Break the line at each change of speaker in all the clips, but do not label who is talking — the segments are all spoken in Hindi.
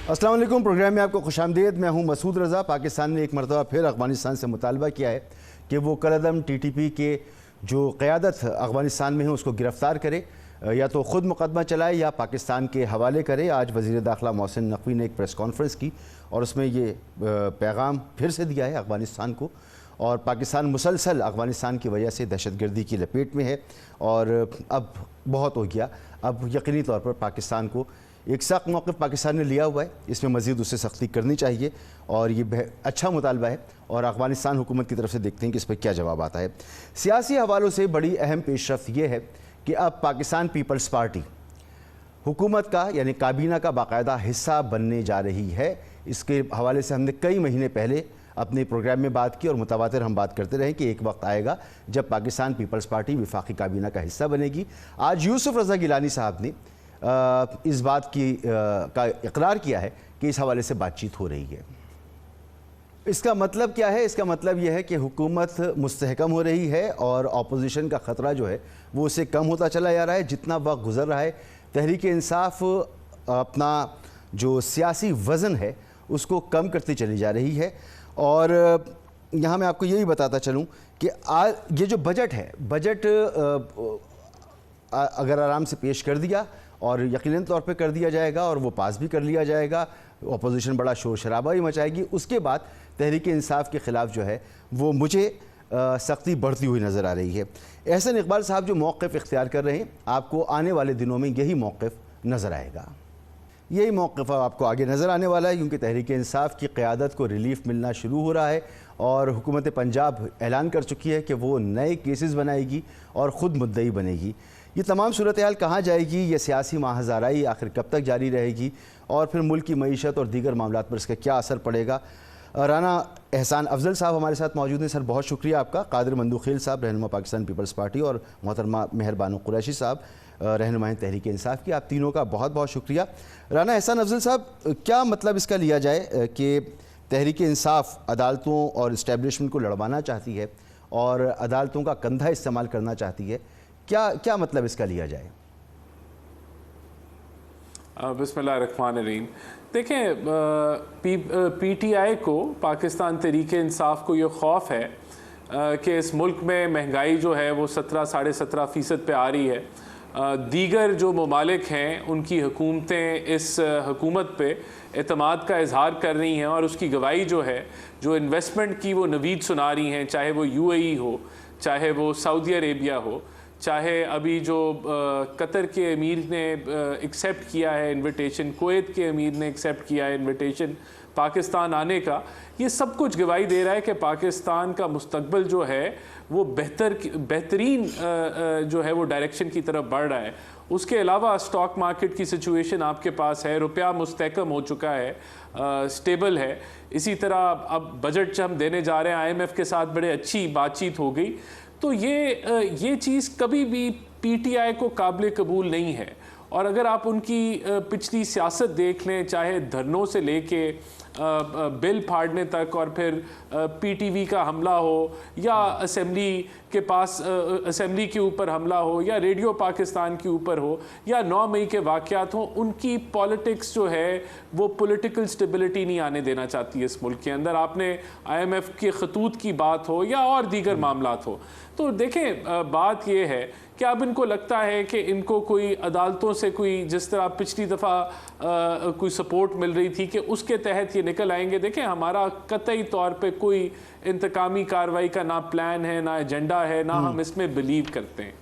अस्सलाम वालेकुम। प्रोग्राम में आपको खुशामदीद। मैं हूं मसूद रज़ा। पाकिस्तान ने एक मरतबा फिर अफ़गानिस्तान से मुतालबा किया है कि वो कलअदम TTP के जो क़यादत अफ़गानिस्तान में है उसको गिरफ़्तार करे, या तो ख़ुद मुकदमा चलाए या पाकिस्तान के हवाले करे। आज वज़ीर दाखिला मोहसिन नकवी ने एक प्रेस कॉन्फ्रेंस की और उसमें ये पैगाम फिर से दिया है अफ़गानिस्तान को। और पाकिस्तान मुसलसल अफ़गानिस्तान की वजह से दहशतगर्दी की लपेट में है और अब बहुत हो गया। अब यकीनी तौर पर पाकिस्तान को एक सख्त मौक़िफ़ पाकिस्तान ने लिया हुआ है, इसमें मज़ीद उससे सख्ती करनी चाहिए और ये अच्छा मुतालबा है। और अफ़गानिस्तान हुकूमत की तरफ से देखते हैं कि इस पर क्या जवाब आता है। सियासी हवालों से बड़ी अहम पेशरफ़ ये है कि अब पाकिस्तान पीपल्स पार्टी हुकूमत का यानी काबीना का बाकायदा हिस्सा बनने जा रही है। इसके हवाले से हमने कई महीने पहले अपने प्रोग्राम में बात की और मुतवातिर हम बात करते रहे कि एक वक्त आएगा जब पाकिस्तान पीपल्स पार्टी वफाकी काबीना का हिस्सा बनेगी। आज यूसुफ रज़ा गिलानी साहब ने इस बात का इकरार किया है कि इस हवाले से बातचीत हो रही है। इसका मतलब क्या है? इसका मतलब यह है कि हुकूमत मुस्तहकम हो रही है और अपोजिशन का ख़तरा जो है वो उससे कम होता चला जा रहा है। जितना वक्त गुजर रहा है, तहरीक इंसाफ अपना जो सियासी वज़न है उसको कम करती चली जा रही है। और यहाँ मैं आपको यही बताता चलूँ कि ये जो बजट है, बजट अगर आराम से पेश कर दिया और यकीनन तौर पे कर दिया जाएगा और वो पास भी कर लिया जाएगा, अपोजिशन बड़ा शोर शराबा ही मचाएगी। उसके बाद तहरीक इंसाफ के ख़िलाफ़ जो है वो मुझे सख्ती बढ़ती हुई नज़र आ रही है। एहसन इकबाल साहब जो मौक़िफ़ इख्तियार कर रहे हैं, आपको आने वाले दिनों में यही मौक़िफ़ नज़र आएगा, यही मौक़िफ़ आपको आगे नज़र आने वाला है, क्योंकि तहरीक इंसाफ की क़यादत को रिलीफ मिलना शुरू हो रहा है और हुकूमत पंजाब ऐलान कर चुकी है कि वो नए केसेस बनाएगी और ख़ुद मुद्दई बनेगी। ये तमाम सूरत हाल कहाँ जाएगी? ये सियासी माहज़ाराई आखिर कब तक जारी रहेगी और फिर मुल्क की मईशत और दीगर मामलात पर इसका क्या असर पड़ेगा? राना एहसान अफजल साहब हमारे साथ मौजूद हैं। सर, बहुत शुक्रिया आपका। कादिर मंदूखेल साहब, रहनुमा पाकिस्तान पीपल्स पार्टी, और मोहतरमा मेहरबानो कुरैशी साहब, रहनुमाए तहरीक इंसाफ की, आप तीनों का बहुत बहुत शुक्रिया। राना एहसान अफजल साहब, क्या मतलब इसका लिया जाए कि तहरीक इंसाफ अदालतों और इस्टेब्लिशमेंट को लड़वाना चाहती है और अदालतों का कंधा इस्तेमाल करना चाहती है? क्या मतलब इसका लिया जाए?
बिस्मिल्लाहिर्रहमानिर्रहीम। देखें, PTI को, पाकिस्तान तहरीक इंसाफ को ये खौफ है कि इस मुल्क में महंगाई जो है वो 17-17.5% पे आ रही है। दीगर जो ममालिक हैं उनकी हुकूमतें इस हुकूमत पे एतमाद का इजहार कर रही हैं और उसकी गवाही जो है, जो इन्वेस्टमेंट की वो नवीद सुना रही हैं, चाहे वो UAE हो, चाहे वो सऊदी अरेबिया हो, चाहे अभी जो कतर के अमीर ने एक्सेप्ट किया है इनविटेशन, कुवैत के अमीर ने एक्सेप्ट किया है इनविटेशन पाकिस्तान आने का। ये सब कुछ गवाही दे रहा है कि पाकिस्तान का मुस्तकबिल जो है वो बेहतरीन जो है वो डायरेक्शन की तरफ बढ़ रहा है। उसके अलावा स्टॉक मार्केट की सिचुएशन आपके पास है, रुपया मुस्तहकम हो चुका है, स्टेबल है। इसी तरह अब बजट हम देने जा रहे हैं, IMF के साथ बड़े अच्छी बातचीत हो गई। तो ये चीज़ कभी भी PTI को काबिल कबूल नहीं है। और अगर आप उनकी पिछली सियासत देख लें, चाहे धरनों से लेके बिल फाड़ने तक और फिर PTV का हमला हो या असेंबली के पास असेंबली के ऊपर हमला हो या रेडियो पाकिस्तान के ऊपर हो या 9 मई के वाक़यात हों, उनकी पॉलिटिक्स जो है वो पॉलिटिकल स्टेबिलिटी नहीं आने देना चाहती है इस मुल्क के अंदर। आपने IMF के खतूत की बात हो या और दीगर मामलात हो, तो देखें बात ये है कि अब इनको लगता है कि इनको कोई अदालतों से कोई, जिस तरह पिछली दफ़ा कोई सपोर्ट मिल रही थी कि उसके तहत ये निकल आएंगे। देखें, हमारा कतई तौर पे कोई इंतकामी कार्रवाई का ना प्लान है, ना एजेंडा है, ना हम इसमें बिलीव करते हैं।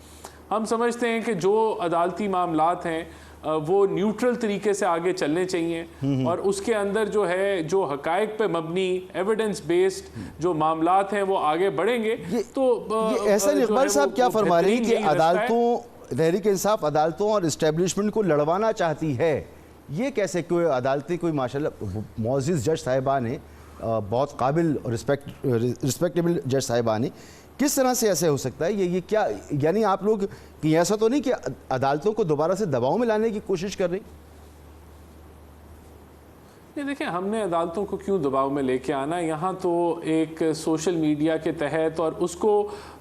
हम समझते हैं कि जो अदालती मामलात हैं वो न्यूट्रल तरीके से आगे चलने चाहिए और उसके अंदर जो है, जो हकायक पे मबनी एविडेंस बेस्ड जो मामलात हैं वो आगे बढ़ेंगे। तो
एहसन इकबाल साहब क्या फरमा रही हैं कि अदालतों, तहरीक इंसाफ अदालतों और इस्टेब्लिशमेंट को लड़वाना चाहती है? ये कैसे? कोई अदालतें, कोई माशाल्लाह मुअज़्ज़िज़ जज साहिबान हैं, बहुत काबिल और रिस्पेक्टेबल जज साहिबान हैं, किस तरह से ऐसे हो सकता है? ये क्या, यानी आप लोग कि ऐसा तो नहीं कि अदालतों को दोबारा से दबाव में लाने की कोशिश कर रही?
ये देखें, हमने अदालतों को क्यों दबाव में लेके आना। यहाँ तो एक सोशल मीडिया के तहत और उसको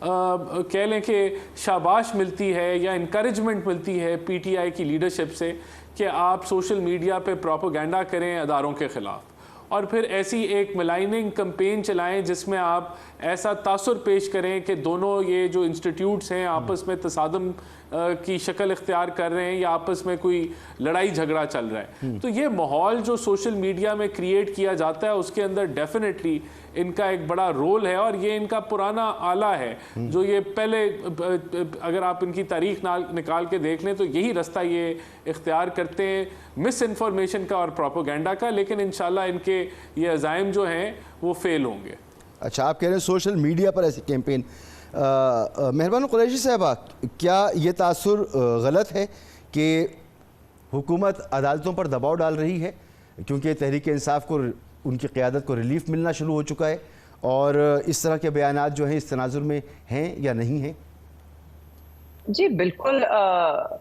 कह लें कि शाबाश मिलती है या इनकरेजमेंट मिलती है PTI की लीडरशिप से कि आप सोशल मीडिया पे प्रोपेगेंडा करें अदारों के ख़िलाफ़, और फिर ऐसी एक मिलाइनिंग कैंपेन चलाएं जिसमें आप ऐसा तासुर पेश करें कि दोनों ये जो इंस्टीट्यूट्स हैं आपस में तसादम की शक्ल इख्तियार कर रहे हैं या आपस में कोई लड़ाई झगड़ा चल रहा है। तो ये माहौल जो सोशल मीडिया में क्रिएट किया जाता है उसके अंदर डेफिनेटली इनका एक बड़ा रोल है, और ये इनका पुराना आला है जो ये पहले, अगर आप इनकी तारीख निकाल के देख लें तो यही रास्ता ये इख्तियार करते हैं, मिस इन्फॉर्मेशन का और प्रोपेगेंडा का, लेकिन इंशाल्लाह इनके ये अज़ाइम जो हैं वो फेल होंगे।
अच्छा, आप कह रहे हैं सोशल मीडिया पर ऐसी कैंपेन। मेहरबान कुरैशी साहबा, क्या ये तासुर गलत है कि हुकूमत अदालतों पर दबाव डाल रही है क्योंकि तहरीक इंसाफ को उनकी क़यादत को रिलीफ मिलना शुरू हो चुका है, और इस तरह के बयानात जो हैं इस तनाजुर में हैं या नहीं हैं?
जी बिल्कुल,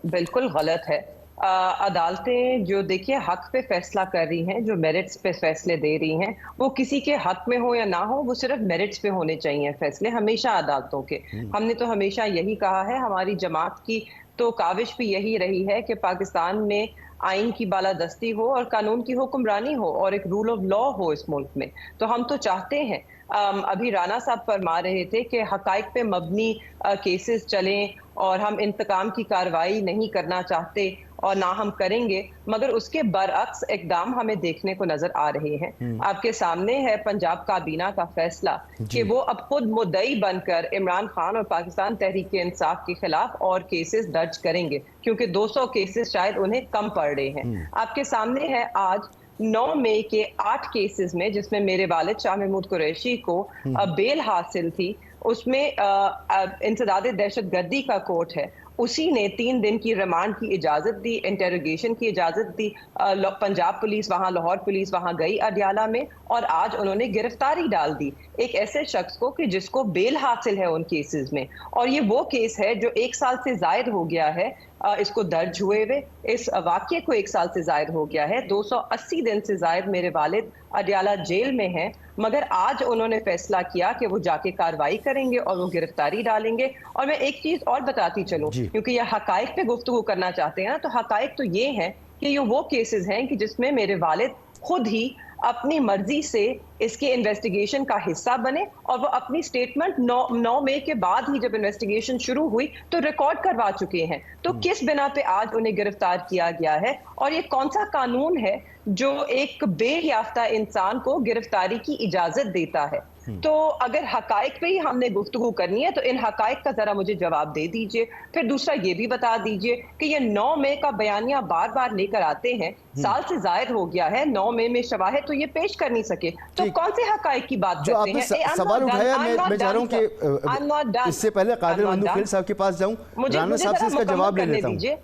बिल्कुल गलत है। अदालतें जो देखिए हक पे फैसला कर रही हैं, जो मेरिट्स पे फैसले दे रही हैं, वो किसी के हक में हो या ना हो, वो सिर्फ मेरिट्स पे होने चाहिए फैसले हमेशा अदालतों के। हमने तो हमेशा यही कहा है, हमारी जमात की तो काविश भी यही रही है कि पाकिस्तान में आइन की बालादस्ती हो और कानून की हुक्मरानी हो और एक रूल ऑफ लॉ हो इस मुल्क में। तो हम तो चाहते हैं, अभी राना साहब फरमा रहे थे कि हकाइक पे मबनी केसेस चलें और हम इंतकाम की कार्रवाई नहीं करना चाहते और ना हम करेंगे, मगर उसके बरअक्स इकदाम हमें देखने को नजर आ रहे हैं। आपके सामने है पंजाब काबीना का फैसला कि वो अब खुद मुद्दई बनकर इमरान खान और पाकिस्तान तहरीक इंसाफ के खिलाफ और केसेस दर्ज करेंगे, क्योंकि 200 केसेस शायद उन्हें कम पड़ रहे हैं। आपके सामने है आज 9 मई के 8 केसेस में, जिसमें मेरे वालिद शाह महमूद कुरैशी को बेल हासिल थी, उसमें इंसदाद दहशतगर्दी का कोर्ट है, उसी ने 3 दिन की रिमांड की इजाजत दी, इंटेरोगेशन की इजाजत दी। पंजाब पुलिस वहां, लाहौर पुलिस वहां गई अडियाला में, और आज उन्होंने गिरफ्तारी डाल दी एक ऐसे शख्स को कि जिसको बेल हासिल है उन केसेस में। और ये वो केस है जो 1 साल से जायद हो गया है इसको दर्ज हुए हुए, इस वाक़ये को 1 साल से जायद हो गया है। 280 दिन से जायद मेरे वालिद अडियाला जेल में हैं, मगर आज उन्होंने फैसला किया कि वो जाके कार्रवाई करेंगे और वो गिरफ्तारी डालेंगे। और मैं एक चीज और बताती चलूं, क्योंकि ये हकाइक पे गुफ्तगू करना चाहते हैं ना, तो हकाइक तो ये हैं कि ये वो केसेस हैं कि जिसमें मेरे वालिद खुद ही अपनी मर्जी से इसके इन्वेस्टिगेशन का हिस्सा बने, और वो अपनी स्टेटमेंट 9 मई के बाद ही जब इन्वेस्टिगेशन शुरू हुई तो रिकॉर्ड करवा चुके हैं। तो किस बिना पे आज उन्हें गिरफ्तार किया गया है, और ये कौन सा कानून है जो एक बेल याफ्ता इंसान को गिरफ्तारी की इजाजत देता है? तो अगर हकाइक पे ही हमने गुफ्तगू करनी है तो इन हकाइक का जरा मुझे जवाब दे दीजिए। फिर दूसरा ये भी बता दीजिए कि ये 9 मई का बयानिया बार बार लेकर आते हैं, साल से जायद हो गया है, 9 मई में शवाहिद तो ये पेश कर नहीं सके, तो कौन से हकाइक की बात
जो
करते
हैं? सवाल उठाया, मैं चाह रहा हूं कि इससे पहले कादिर मंदुखिल साहब के पास जाऊं, राना साहब से इसका जवाब ले लेता हूं।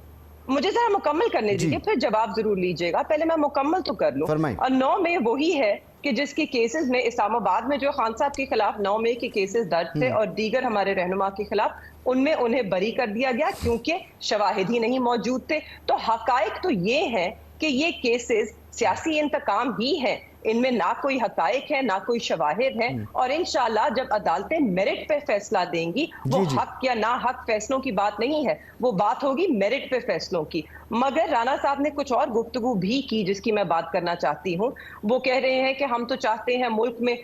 मुझे जरा मुकम्मल करने दीजिए, फिर जवाब जरूर लीजिएगा, पहले मैं मुकम्मल तो कर लूं। और 9 मई वही है कि जिसके केसेस में इस्लामाबाद में जो खान साहब के खिलाफ 9 मई के केसेस दर्ज थे और दीगर हमारे रहनुमा के खिलाफ, उनमें उन्हें बरी कर दिया गया क्योंकि शवाहिद ही नहीं मौजूद थे। तो हकाइक तो ये है कि ये केसेस सियासी इंतकाम ही है, इनमें ना कोई हकाइक है ना कोई शवाहिद है। और इंशाल्लाह जब अदालतें मेरिट पे फैसला देंगी, वो हक या ना हक फैसलों की बात नहीं है, वो बात होगी मेरिट पे फैसलों की। मगर राना साहब ने कुछ और गुफ्तगू भी की जिसकी मैं बात करना चाहती हूँ। वो कह रहे हैं कि हम तो चाहते हैं मुल्क में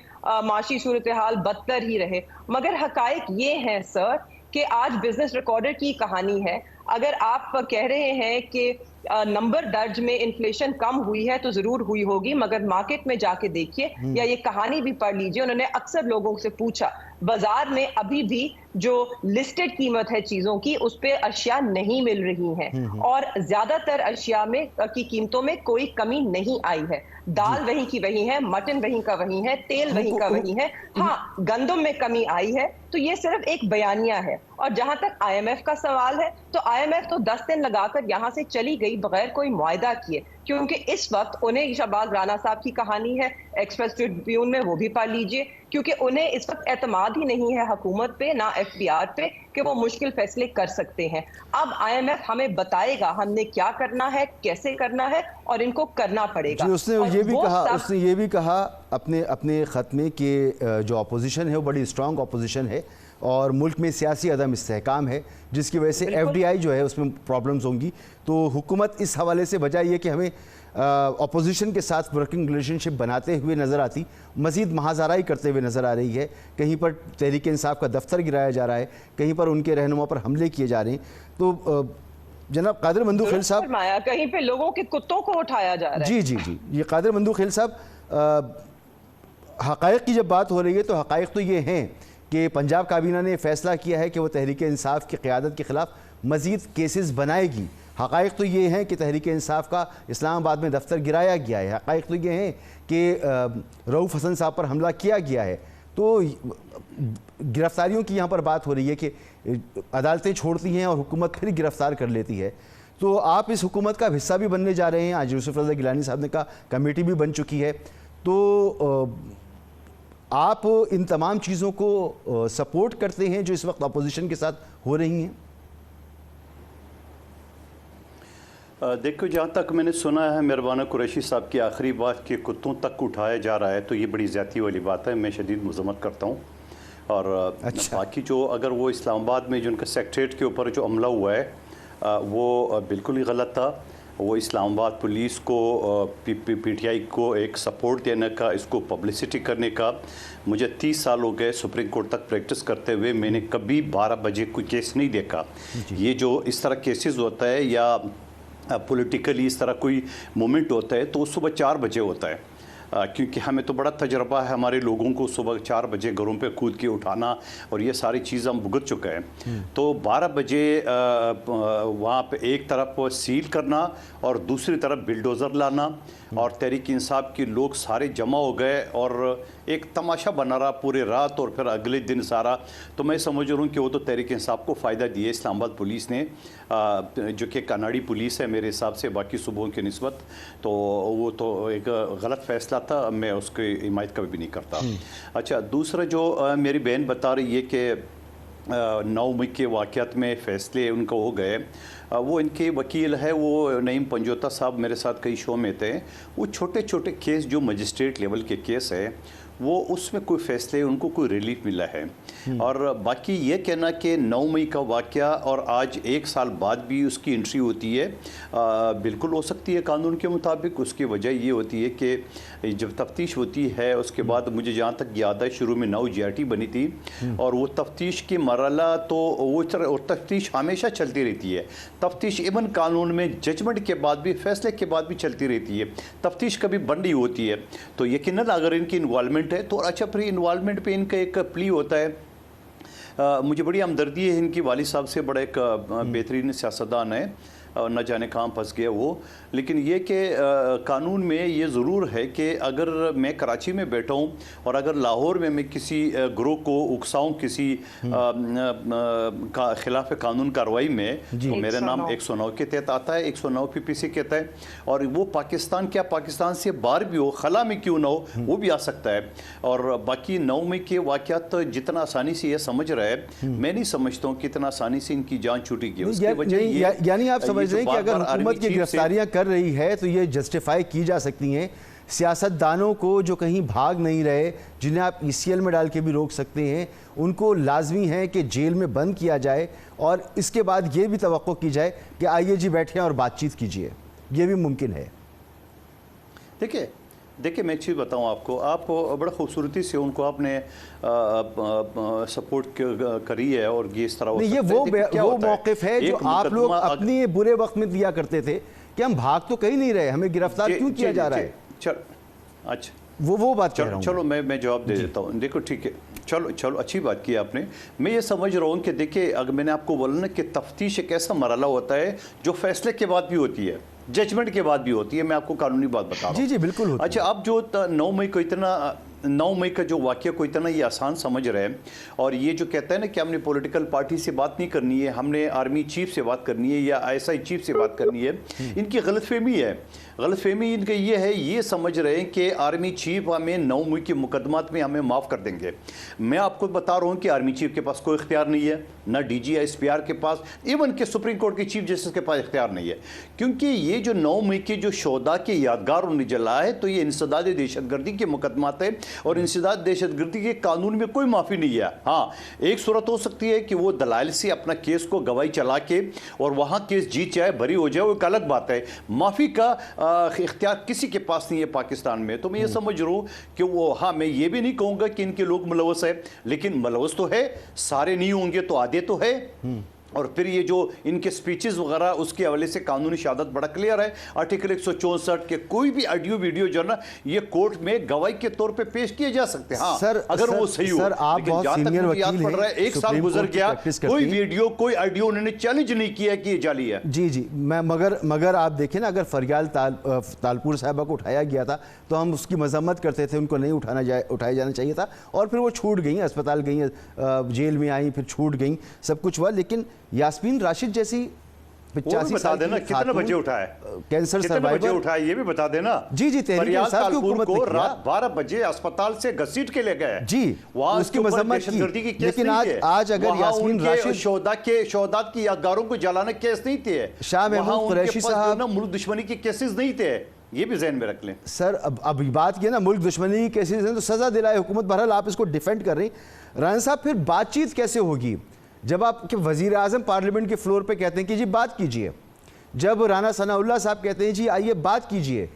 माशी सूरत हाल बदतर ही रहे, मगर हकाइक ये है सर कि आज बिजनेस रिकॉर्डर की कहानी है। अगर आप कह रहे हैं कि नंबर दर्ज में इन्फ्लेशन कम हुई है तो जरूर हुई होगी, मगर मार्केट में जाके देखिए या ये कहानी भी पढ़ लीजिए। उन्होंने अक्सर लोगों से पूछा, बाजार में अभी भी जो लिस्टेड कीमत है चीजों की, उस पे अशिया नहीं मिल रही हैं और ज्यादातर अशिया में की कीमतों में कोई कमी नहीं आई है। दाल वही की वही है, मटन वही का वही है, तेल वही का वही है। हाँ, गंदम में कमी आई है, तो ये सिर्फ एक बयानिया है। और जहां तक IMF का सवाल है, तो IMF तो 10 दिन लगाकर यहां से चली गई बगैर कोई मुआयदा किए, क्योंकि इस वक्त उन्हें शहबाज राना साहब की कहानी है, एक्सप्रेस ट्रिब्यून में वो भी पढ़ लीजिए, क्योंकि उन्हें इस वक्त एतमाद ही नहीं है हुकूमत पे ना FBR पे कि वो मुश्किल फैसले कर सकते हैं। अब IMF हमें बताएगा हमने क्या करना है, कैसे करना है, और इनको करना पड़ेगा।
उसने ये भी कहा अपने खत में कि जो अपोजिशन है वो बड़ी स्ट्रांग अपोजिशन है, और मुल्क में सियासी अदम इस्तेहकाम है, जिसकी वजह से FDI जो है उसमें प्रॉब्लम्स होंगी। तो हुकूमत इस हवाले से बजाय ये कि हमें अपोजिशन के साथ वर्किंग रिलेशनशिप बनाते हुए नज़र आती, मज़ीद महाज़ाराई करते हुए नज़र आ रही है। कहीं पर तहरीक इंसाफ का दफ्तर गिराया जा रहा है, कहीं पर उनके रहनुमा पर हमले किए जा रहे हैं। तो जनाब कादिर मंदू खेल साहब,
कहीं पे लोगों के कुत्तों को उठाया जा रहा है।
जी जी जी, ये कादिर मंदू खेल साहब, हक़ाइक़ की जब बात हो रही है तो हक़ाइक़ तो ये हैं कि पंजाब काबीना ने फैसला किया है कि वो तहरीक इंसाफ की क़यादत के ख़िलाफ़ मज़ीद केसेस बनाएगी। हक़ाइक़ तो ये हैं कि तहरीक इंसाफ का इस्लामाबाद में दफ्तर गिराया गया है। हक़ाइक़ तो ये हैं कि रऊफ़ हसन साहब पर हमला किया गया है। तो गिरफ्तारियों की यहाँ पर बात हो रही है कि अदालतें छोड़ती हैं और हुकूमत फिर गिरफ्तार कर लेती है। तो आप इस हुकूमत का हिस्सा भी बनने जा रहे हैं। आज यूसुफ रज़ा गिलानी साहब ने कहा कमेटी भी बन चुकी है। तो आप इन तमाम चीज़ों को सपोर्ट करते हैं जो इस वक्त अपोजिशन के साथ हो रही हैं?
देखो, जहाँ तक मैंने सुना है मेहरबाना कुरैशी साहब की आखिरी बात कि कुत्तों तक उठाया जा रहा है, तो ये बड़ी ज़्यादती वाली बात है। मैं शदीद मज़म्मत करता हूँ। और बाकी जो अगर वो इस्लामाबाद में जो उनका सेक्रेटरीट के ऊपर जो हमला हुआ है वो बिल्कुल ही गलत था। वो इस्लामाबाद पुलिस को PTI को एक सपोर्ट देने का, इसको पब्लिसिटी करने का, मुझे 30 साल हो गए सुप्रीम कोर्ट तक प्रैक्टिस करते हुए, मैंने कभी 12 बजे कोई केस नहीं देखा। ये जो इस तरह केसेस होता है या पॉलिटिकली इस तरह कोई मोमेंट होता है तो सुबह 4 बजे होता है, क्योंकि हमें तो बड़ा तजर्बा है हमारे लोगों को सुबह 4 बजे घरों पे कूद के उठाना, और ये सारी चीज़ हम भुगत चुके हैं। तो 12 बजे वहाँ पे एक तरफ सील करना और दूसरी तरफ बिल्डोज़र लाना, और तहरीक इंसाफ के लोग सारे जमा हो गए और एक तमाशा बना रहा पूरे रात और फिर अगले दिन सारा। तो मैं समझ रहा हूँ कि वो तो तहरीक इंसाफ को फ़ायदा दिए इस्लामाबाद पुलिस ने, जो कि कनाडी पुलिस है मेरे हिसाब से बाकी सूबों की निस्बत। तो वो तो एक गलत फ़ैसला था, मैं उसकी हिमायत कभी भी नहीं करता। अच्छा, दूसरा जो मेरी बहन बता रही है कि 9 मई के वाक़यात में फ़ैसले उनको हो गए, वो इनके वकील है वो नईम पंजोता साहब मेरे साथ कई शो में थे। वो छोटे छोटे केस जो मजिस्ट्रेट लेवल के केस है वो उसमें कोई फ़ैसले उनको कोई रिलीफ मिला है। और बाकी ये कहना कि 9 मई का वाक़या और आज 1 साल बाद भी उसकी एंट्री होती है, बिल्कुल हो सकती है कानून के मुताबिक। उसकी वजह ये होती है कि जब तफ्तीश होती है उसके बाद, मुझे जहाँ तक याद है शुरू में 9 GRT बनी थी और वो तफ्तीश की मरहला तो वो तफ्तीश हमेशा चलती रहती है। तफ्तीश इवन कानून में जजमेंट के बाद भी, फैसले के बाद भी चलती रहती है, तफ्तीश कभी बंद नहीं होती है। तो यकीनन अगर इनकी इन्वॉल्वमेंट है तो अच्छा, फिर इन्वॉल्वमेंट पे इनका एक प्ली होता है। मुझे बड़ी हमदर्दी है इनकी वालिद साहब से, बड़ा एक बेहतरीन सियासतदान है, न जाने कहाँ फंस गया वो। लेकिन ये कि कानून में ये ज़रूर है कि अगर मैं कराची में बैठा हूँ और अगर लाहौर में मैं किसी ग्रोह को उकसाऊँ किसी का खिलाफ कानून कार्रवाई में, तो मेरा नाम 109 के तहत आता है, 109 PPC कहता है। और वो पाकिस्तान, क्या पाकिस्तान से बाहर भी हो, खला में क्यों ना हो, वो भी आ सकता है। और बाकी 9 मई के वाक़यात तो जितना आसानी से ये समझ रहा है, मैं नहीं समझता हूँ कितना आसानी से इनकी जान छूटेगी। उसकी वजह
यानी आप समझ रहे हैं कि अगर हुकूमत की गिरफ्तारियां कर रही है तो ये जस्टिफाई की जा सकती हैं। सियासतदानों को जो कहीं भाग नहीं रहे, जिन्हें आप ECL में डाल के भी रोक सकते हैं, उनको लाजमी है कि जेल में बंद किया जाए और इसके बाद ये भी तवक्को की जाए कि आइए जी बैठे और बातचीत कीजिए। ये भी मुमकिन है।
देखिए मैं एक चीज़ बताऊँ आपको, आप बड़ा खूबसूरती से उनको आपने सपोर्ट करी है और ये इस तरह
नहीं, ये वो मौक़िफ़ है जो आप लोग अपने बुरे वक्त में दिया करते थे कि हम भाग तो कहीं नहीं रहे, हमें गिरफ्तार क्यों किया जा रहा है।
अच्छा,
वो बात कह रहा हूं।
चलो मैं जवाब दे देता हूँ। देखो ठीक है, चलो अच्छी बात की आपने। मैं ये समझ रहा हूँ कि देखिए, अगर मैंने आपको बोला ना कि तफ्तीश एक ऐसा मरहला होता है जो फैसले के बाद भी होती है, जजमेंट के बाद भी होती है। मैं आपको कानूनी बात बता रहा हूँ।
जी बिल्कुल होती है।
अच्छा, अब जो 9 मई को इतना 9 मई का जो वाक़या को इतना ये आसान समझ रहे हैं, और ये जो कहता है ना कि हमने पॉलिटिकल पार्टी से बात नहीं करनी है, हमने आर्मी चीफ से बात करनी है या ISI चीफ से बात करनी है, इनकी गलतफहमी है। गलतफहमी इनका ये है, ये समझ रहे हैं कि आर्मी चीफ हमें 9 मई के मुकदमात में हमें माफ़ कर देंगे। मैं आपको बता रहा हूँ कि आर्मी चीफ के पास कोई इख्तियार नहीं है, ना DG SPR के पास, इवन के सुप्रीम कोर्ट के चीफ जस्टिस के पास इख्तियार नहीं है। क्योंकि ये जो 9 मई के जो शोहदा के यादगार उन्हें जला है, तो ये इंसदाद दहशतगर्दी के मुकदमात है और इंसदाद दहशतगर्दी के कानून में कोई माफ़ी नहीं है। हाँ, एक सूरत हो सकती है कि वो दलाइल से अपना केस को गवाही चला के और वहाँ केस जीत जाए, बरी हो जाए, वो एक अलग बात है। माफ़ी का इख्तियार किसी के पास नहीं है पाकिस्तान में। तो मैं ये समझ रहा हूँ कि वो, हाँ, मैं ये भी नहीं कहूँगा कि इनके लोग मुलवस है, लेकिन मुलवस तो है, सारे नहीं होंगे तो आधे तो है। और फिर ये जो इनके स्पीचेस वगैरह, उसके हवाले से कानूनी शहादत बड़ा क्लियर है। आर्टिकल 164 के कोई भी ऑडियो वीडियो जो है ना, ये कोर्ट में गवाही के तौर पे पेश किए जा सकते हैं। हाँ,
सर,
अगर वो सही हो।
सर, आप
लेकिन
बहुत
जहां तक
सीनियर
मुझे याद
वकील
पड़ रहा है,
हैं,
एक साल
सुप्रीम
गुजर
कोर्ट की
गया,
प्रैक्टिस
कोई
करती हैं।
वीडियो, कोई ऑडियो उन्होंने चैलेंज नहीं किया कि ये जाली है।
जी, मैं मगर आप देखें ना, अगर फरियाल तालपुर साहबा को उठाया गया था तो हम उसकी मजम्मत करते थे, उनको नहीं उठाया जाना चाहिए था, और फिर वो छूट गई, अस्पताल गई, जेल में आई, फिर छूट गई, सब कुछ हुआ। लेकिन यास्मीन राशिद जैसी 85
बता देना कितने बजे उठाए,
कैंसर
कितने बजे
सर्वाइवर
उठाए, ये भी बता देना।
जी,
फरियाल तालपुर को रात 12 बजे अस्पताल से घसीट के ले गए
जी,
वहां
उसकी मजम्मत की। लेकिन आज अगर यास्मीन राशिद
शोहदात की यादगारों को जलाने केस नहीं थे,
शाह महमूद कुरैशी साहब,
मुल्क दुश्मनी के केसेस नहीं थे, ये भी ज़हन में रख लें।
सर, अब बात किया ना मुल्क दुश्मनी की केसेस हैं तो सजा दिलाए हुकूमत, बहरहाल आप इसको डिफेंड कर रही। राना साहब, फिर बातचीत कैसे होगी जब आपके वजीर आजम पार्लियामेंट के फ्लोर पे कहते हैं कि जी बात कीजिए, जब राना सनाउल्लाह साहब कहते हैं जी आइए बात कीजिए,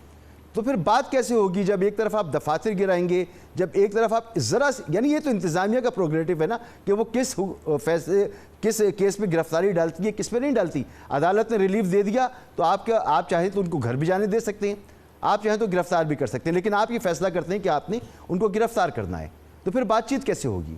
तो फिर बात कैसे होगी जब एक तरफ आप दफातर गिराएंगे, जब एक तरफ आप ज़रा, यानी ये तो इंतज़ामिया का प्रोग्रेटिव है ना कि वो किस फैसले, किस केस में गिरफ्तारी डालती है, किस पे नहीं डालती। अदालत ने रिलीफ दे दिया तो आप चाहें तो उनको घर भी जाने दे सकते हैं, आप चाहें तो गिरफ्तार भी कर सकते हैं, लेकिन आप ये फैसला करते हैं कि आपने उनको गिरफ्तार करना है, तो फिर बातचीत कैसे होगी?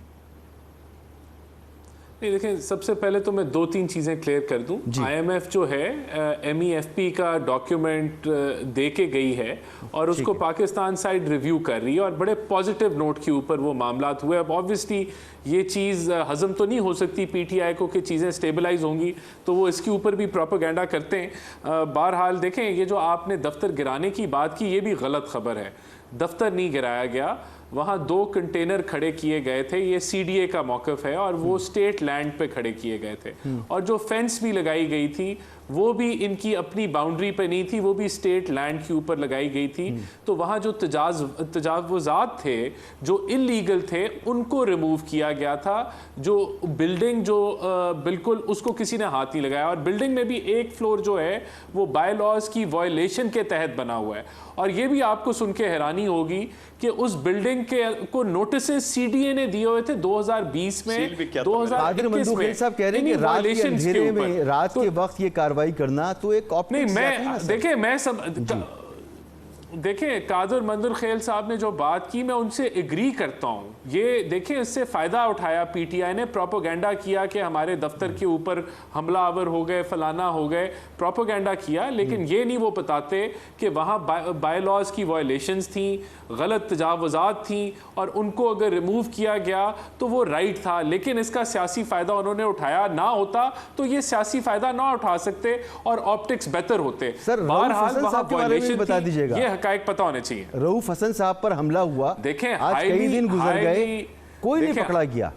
नहीं, देखें, सबसे पहले तो मैं 2-3 चीज़ें क्लियर कर दूं। IMF जो है MEFP का डॉक्यूमेंट दे के गई है और उसको पाकिस्तान साइड रिव्यू कर रही है और बड़े पॉजिटिव नोट के ऊपर वो मामलात हुए। अब ऑब्वियसली ये चीज़ हजम तो नहीं हो सकती PTI को कि चीज़ें स्टेबलाइज होंगी, तो वो इसके ऊपर भी प्रोपेगेंडा करते हैं। बहरहाल देखें, ये जो आपने दफ्तर गिराने की बात की, ये भी गलत खबर है। दफ्तर नहीं गिराया गया, वहाँ 2 कंटेनर खड़े किए गए थे, ये CDA का मौक़िफ़ है और वो स्टेट लैंड पे खड़े किए गए थे। और जो फेंस भी लगाई गई थी वो भी इनकी अपनी बाउंड्री पे नहीं थी, वो भी स्टेट लैंड के ऊपर लगाई गई थी। तो वहाँ जो तजावुज़ात थे, जो इल्लीगल थे, उनको रिमूव किया गया था। जो बिल्डिंग जो बिल्कुल उसको किसी ने हाथ नहीं लगाया, और बिल्डिंग में भी एक फ्लोर जो है वो बाय लॉज की वायलेशन के तहत बना हुआ है। और ये भी आपको सुन के हैरानी होगी कि उस बिल्डिंग के को नोटिस CDA ने दिए हुए थे 2020 में, 2021 में।
साहब कह रहे हैं कि रात के अंधेरे में, रात के वक्त ये कार्रवाई करना तो एक
नहीं, मैं देखें, मैं सब देखें, कादर मंदुर खेल साहब ने जो बात की, मैं उनसे एग्री करता हूँ। ये देखें, इससे फ़ायदा उठाया PTI ने, प्रोपोगेंडा किया कि हमारे दफ्तर के ऊपर हमलावर हो गए, फलाना हो गए, प्रोपोगेंडा किया। लेकिन ये नहीं वो बताते कि वहाँ बाय लॉज की वायलेशंस थी, गलत तजावुज़ात थी, और उनको अगर रिमूव किया गया तो वो राइट था। लेकिन इसका सियासी फ़ायदा उन्होंने उठाया, ना होता तो ये सियासी फ़ायदा ना उठा सकते और ऑप्टिक्स बेहतर होते।
बहरहाल वहाँ वायलेशन बता दीजिएगा,
हकायक पता होने चाहिए।
रऊफ हसन साहब पर हमला हुआ,
देखें,
आज कई दिन गुजर गए, कोई नहीं पकड़ा गया।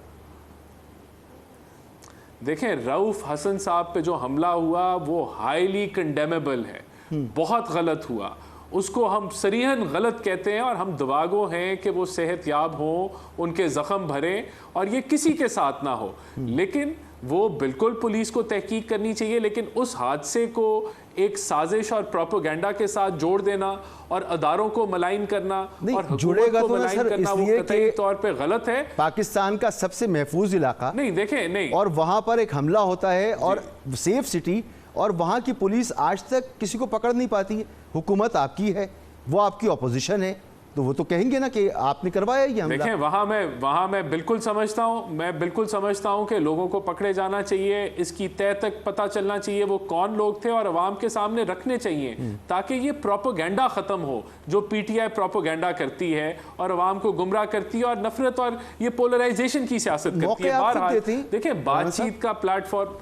देखें, रऊफ हसन साहब पे जो हमला हुआ वो हाईली कंडेमेबल है, बहुत गलत हुआ, उसको हम सरीहन गलत कहते हैं, और हम दुआगो हैं कि वो सेहतयाब हों, उनके ज़ख्म भरें और ये किसी के साथ ना हो। लेकिन वो बिल्कुल पुलिस को तहकीक करनी चाहिए, लेकिन उस हादसे को एक साजिश और प्रोपेगेंडा के साथ जोड़ देना और अदारों को मलाइन करना और
जुड़ेगा तो सर इसलिए कि
तौर पे गलत है।
पाकिस्तान का सबसे महफूज इलाका
नहीं, देखें, नहीं,
और वहां पर एक हमला होता है और सेफ सिटी, और वहां की पुलिस आज तक किसी को पकड़ नहीं पाती है। हुकूमत आपकी है, वो आपकी ऑपोजिशन है, तो वो तो कहेंगे ना कि आपने करवाया ये हमला।
देखें, वहाँ मैं बिल्कुल समझता हूँ कि लोगों को पकड़े जाना चाहिए, इसकी तय तक पता चलना चाहिए वो कौन लोग थे और अवाम के सामने रखने चाहिए, ताकि ये प्रोपेगेंडा ख़त्म हो जो PTI प्रोपेगेंडा करती है और अवाम को गुमराह करती है और नफरत और ये पोलराइजेशन की सियासत करती है। बहरहाल देखें, बातचीत का प्लेटफॉर्म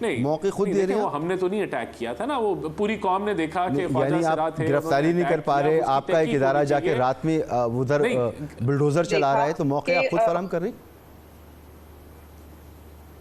नहीं,
मौके खुद दे रहे हैं।
वो हमने तो नहीं अटैक किया था ना, वो पूरी कौम ने देखा कि
यानी आप गिरफ्तारी नहीं कर पा रहे, आपका एक इदारा जाके रात में उधर बुलडोजर चला रहा है, तो मौके आप खुद फराहम कर रही?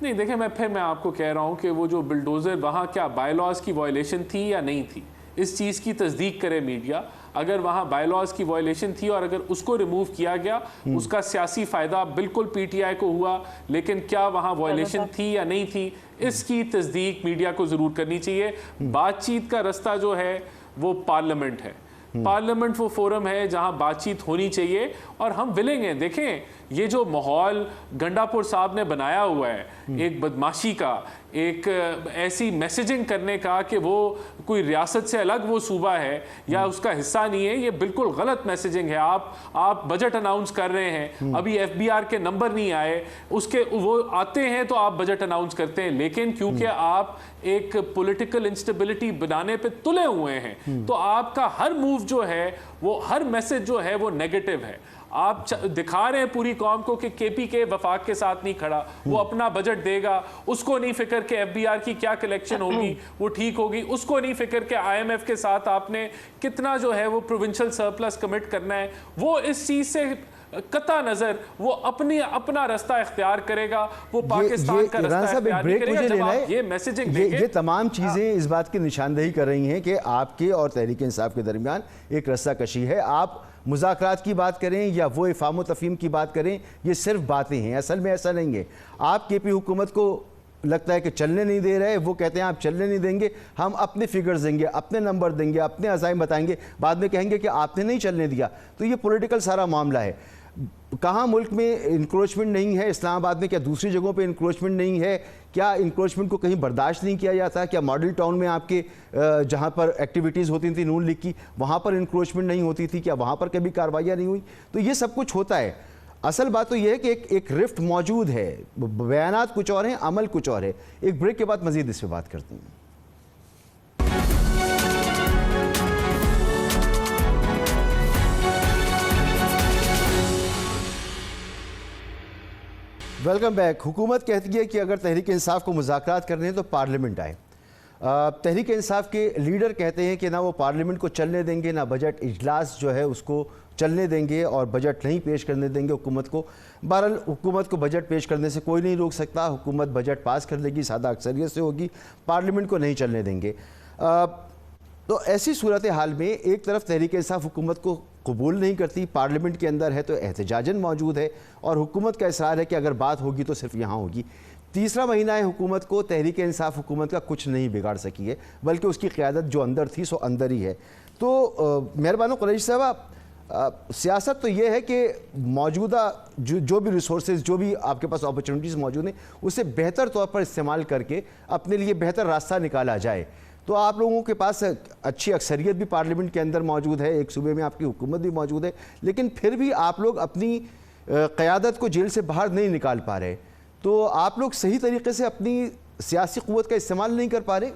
नहीं, देखें, मैं आपको कह रहा हूं कि वो जो बुलडोजर वहां क्या बाय लॉज की वायलेशन थी या नहीं थी, इस चीज़ की तस्दीक करे मीडिया, अगर वहाँ बायलॉज की वायलेशन थी और अगर उसको रिमूव किया गया, उसका सियासी फ़ायदा बिल्कुल पीटीआई को हुआ, लेकिन क्या वहाँ वायलेशन थी या नहीं थी, इसकी तस्दीक मीडिया को ज़रूर करनी चाहिए। बातचीत का रास्ता जो है वो पार्लियामेंट है। पार्लियामेंट वो फोरम है जहां बातचीत होनी चाहिए और हम विलिंग हैं। देखें, ये जो माहौल गंडापुर साहब ने बनाया हुआ है, एक बदमाशी का, एक ऐसी मैसेजिंग करने का कि वो कोई रियासत से अलग वो सूबा है या उसका हिस्सा नहीं है, ये बिल्कुल गलत मैसेजिंग है। आप बजट अनाउंस कर रहे हैं, अभी एफबीआर के नंबर नहीं आए, उसके वो आते हैं तो आप बजट अनाउंस करते हैं, लेकिन क्योंकि आप एक पॉलिटिकल इंस्टेबिलिटी बनाने पे तुले हुए हैं तो आपका हर मूव जो है, वो हर मैसेज जो है वो नेगेटिव है। आप दिखा रहे हैं पूरी कौम को कि केपी के वफाक के साथ नहीं खड़ा, वो अपना बजट देगा, उसको नहीं फिक्र कि एफबीआर की क्या कलेक्शन होगी वो ठीक होगी, उसको नहीं फिक्र कि आईएमएफ के साथ आपने कितना जो है वो प्रोविंशियल सरप्लस कमिट करना है। वो इस चीज से कता नजर वो अपना रास्ता इख्तियार करेगा, वो पाकिस्तान का रास्ता इख्तियार नहीं करेगा। जब आप ये मैसेजिंग देंगे,
ये तमाम चीजें इस बात की निशानदेही कर रही हैं कि आपके और तहरीक इंसाफ के दरमियान एक रस्सा कशी है। आप मुज़ाकरात की बात करें या वो इफ़ाम तफ़हीम की बात करें, ये सिर्फ बातें हैं, असल में ऐसा नहीं है। आप केपी हुकूमत को लगता है कि चलने नहीं दे रहे, वो कहते हैं आप चलने नहीं देंगे, हम अपने फिगर्स देंगे, अपने नंबर देंगे, अपने अज़ाइम बताएंगे, बाद में कहेंगे कि आपने नहीं चलने दिया। तो ये पॉलिटिकल सारा मामला है। कहाँ मुल्क में इंक्रोचमेंट नहीं है? इस्लामाबाद में क्या दूसरी जगहों पे इंक्रोचमेंट नहीं है? क्या इंक्रोचमेंट को कहीं बर्दाश्त नहीं किया जाता? क्या मॉडल टाउन में आपके जहाँ पर एक्टिविटीज़ होती थी नून लीग की, वहाँ पर इंक्रोचमेंट नहीं होती थी? क्या वहाँ पर कभी कार्रवाइयाँ नहीं हुई? तो ये सब कुछ होता है। असल बात तो ये है कि एक रिफ्ट मौजूद है, बयानात कुछ और हैं, अमल कुछ और है। एक ब्रेक के बाद मज़ीद इस पर बात करते हैं। Welcome back. हुकूमत कहती है कि अगर तहरीक इंसाफ को मुज़ाकरात करने हैं तो पार्लियामेंट आए। तहरीक इंसाफ के लीडर कहते हैं कि ना वो पार्लियामेंट को चलने देंगे, ना बजट इजलास जो है उसको चलने देंगे और बजट नहीं पेश करने देंगे हुकूमत को। बहरहाल हुकूमत को बजट पेश करने से कोई नहीं रोक सकता, हुकूमत बजट पास कर लेगी, सादा अक्सरियत से होगी, पार्लियामेंट को नहीं चलने देंगे। तो ऐसी सूरत हाल में एक तरफ तहरीक इंसाफ हुकूमत को कबूल नहीं करती, पार्लियामेंट के अंदर है तो एहतजाजन मौजूद है और हुकूमत का इसरार है कि अगर बात होगी तो सिर्फ यहाँ होगी। तीसरा महीना है हुकूमत को, तहरीक इंसाफ हुकूमत का कुछ नहीं बिगाड़ सकी है, बल्कि उसकी क़यादत जो अंदर थी सो अंदर ही है। तो मेहरबान कुरैशी साहब, सियासत तो ये है कि मौजूदा जो भी रिसोर्सेज, जो भी आपके पास अपॉर्चुनिटीज़ मौजूद हैं, उसे बेहतर तौर पर इस्तेमाल करके अपने लिए बेहतर रास्ता निकाला जाए। तो आप लोगों के पास अच्छी अक्सरियत भी पार्लियामेंट के अंदर मौजूद है, एक सूबे में आपकी हुकूमत भी मौजूद है, लेकिन फिर भी आप लोग अपनी क़यादत को जेल से बाहर नहीं निकाल पा रहे। तो आप लोग सही तरीके से अपनी सियासी क़ुव्वत का इस्तेमाल नहीं कर पा रहे।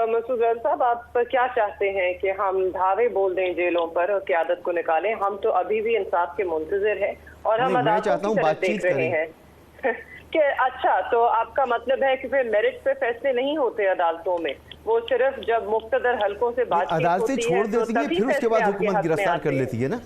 मसूद साहब, आप क्या चाहते हैं कि हम धावे बोल दें जेलों पर और क़यादत को निकालें? हम तो अभी भी इंसाफ के मुंतज़िर हैं और हम अदालतों की तरफ देख रहे हैं कि अच्छा, तो आपका मतलब है कि फिर मेरिट पे फैसले नहीं होते अदालतों में, वो सिर्फ जब मुख्तदर हलकों से बातचीत
अदालतें छोड़ देती है, फिर उसके बाद हुकूमत गिरफ्तार कर लेती है ना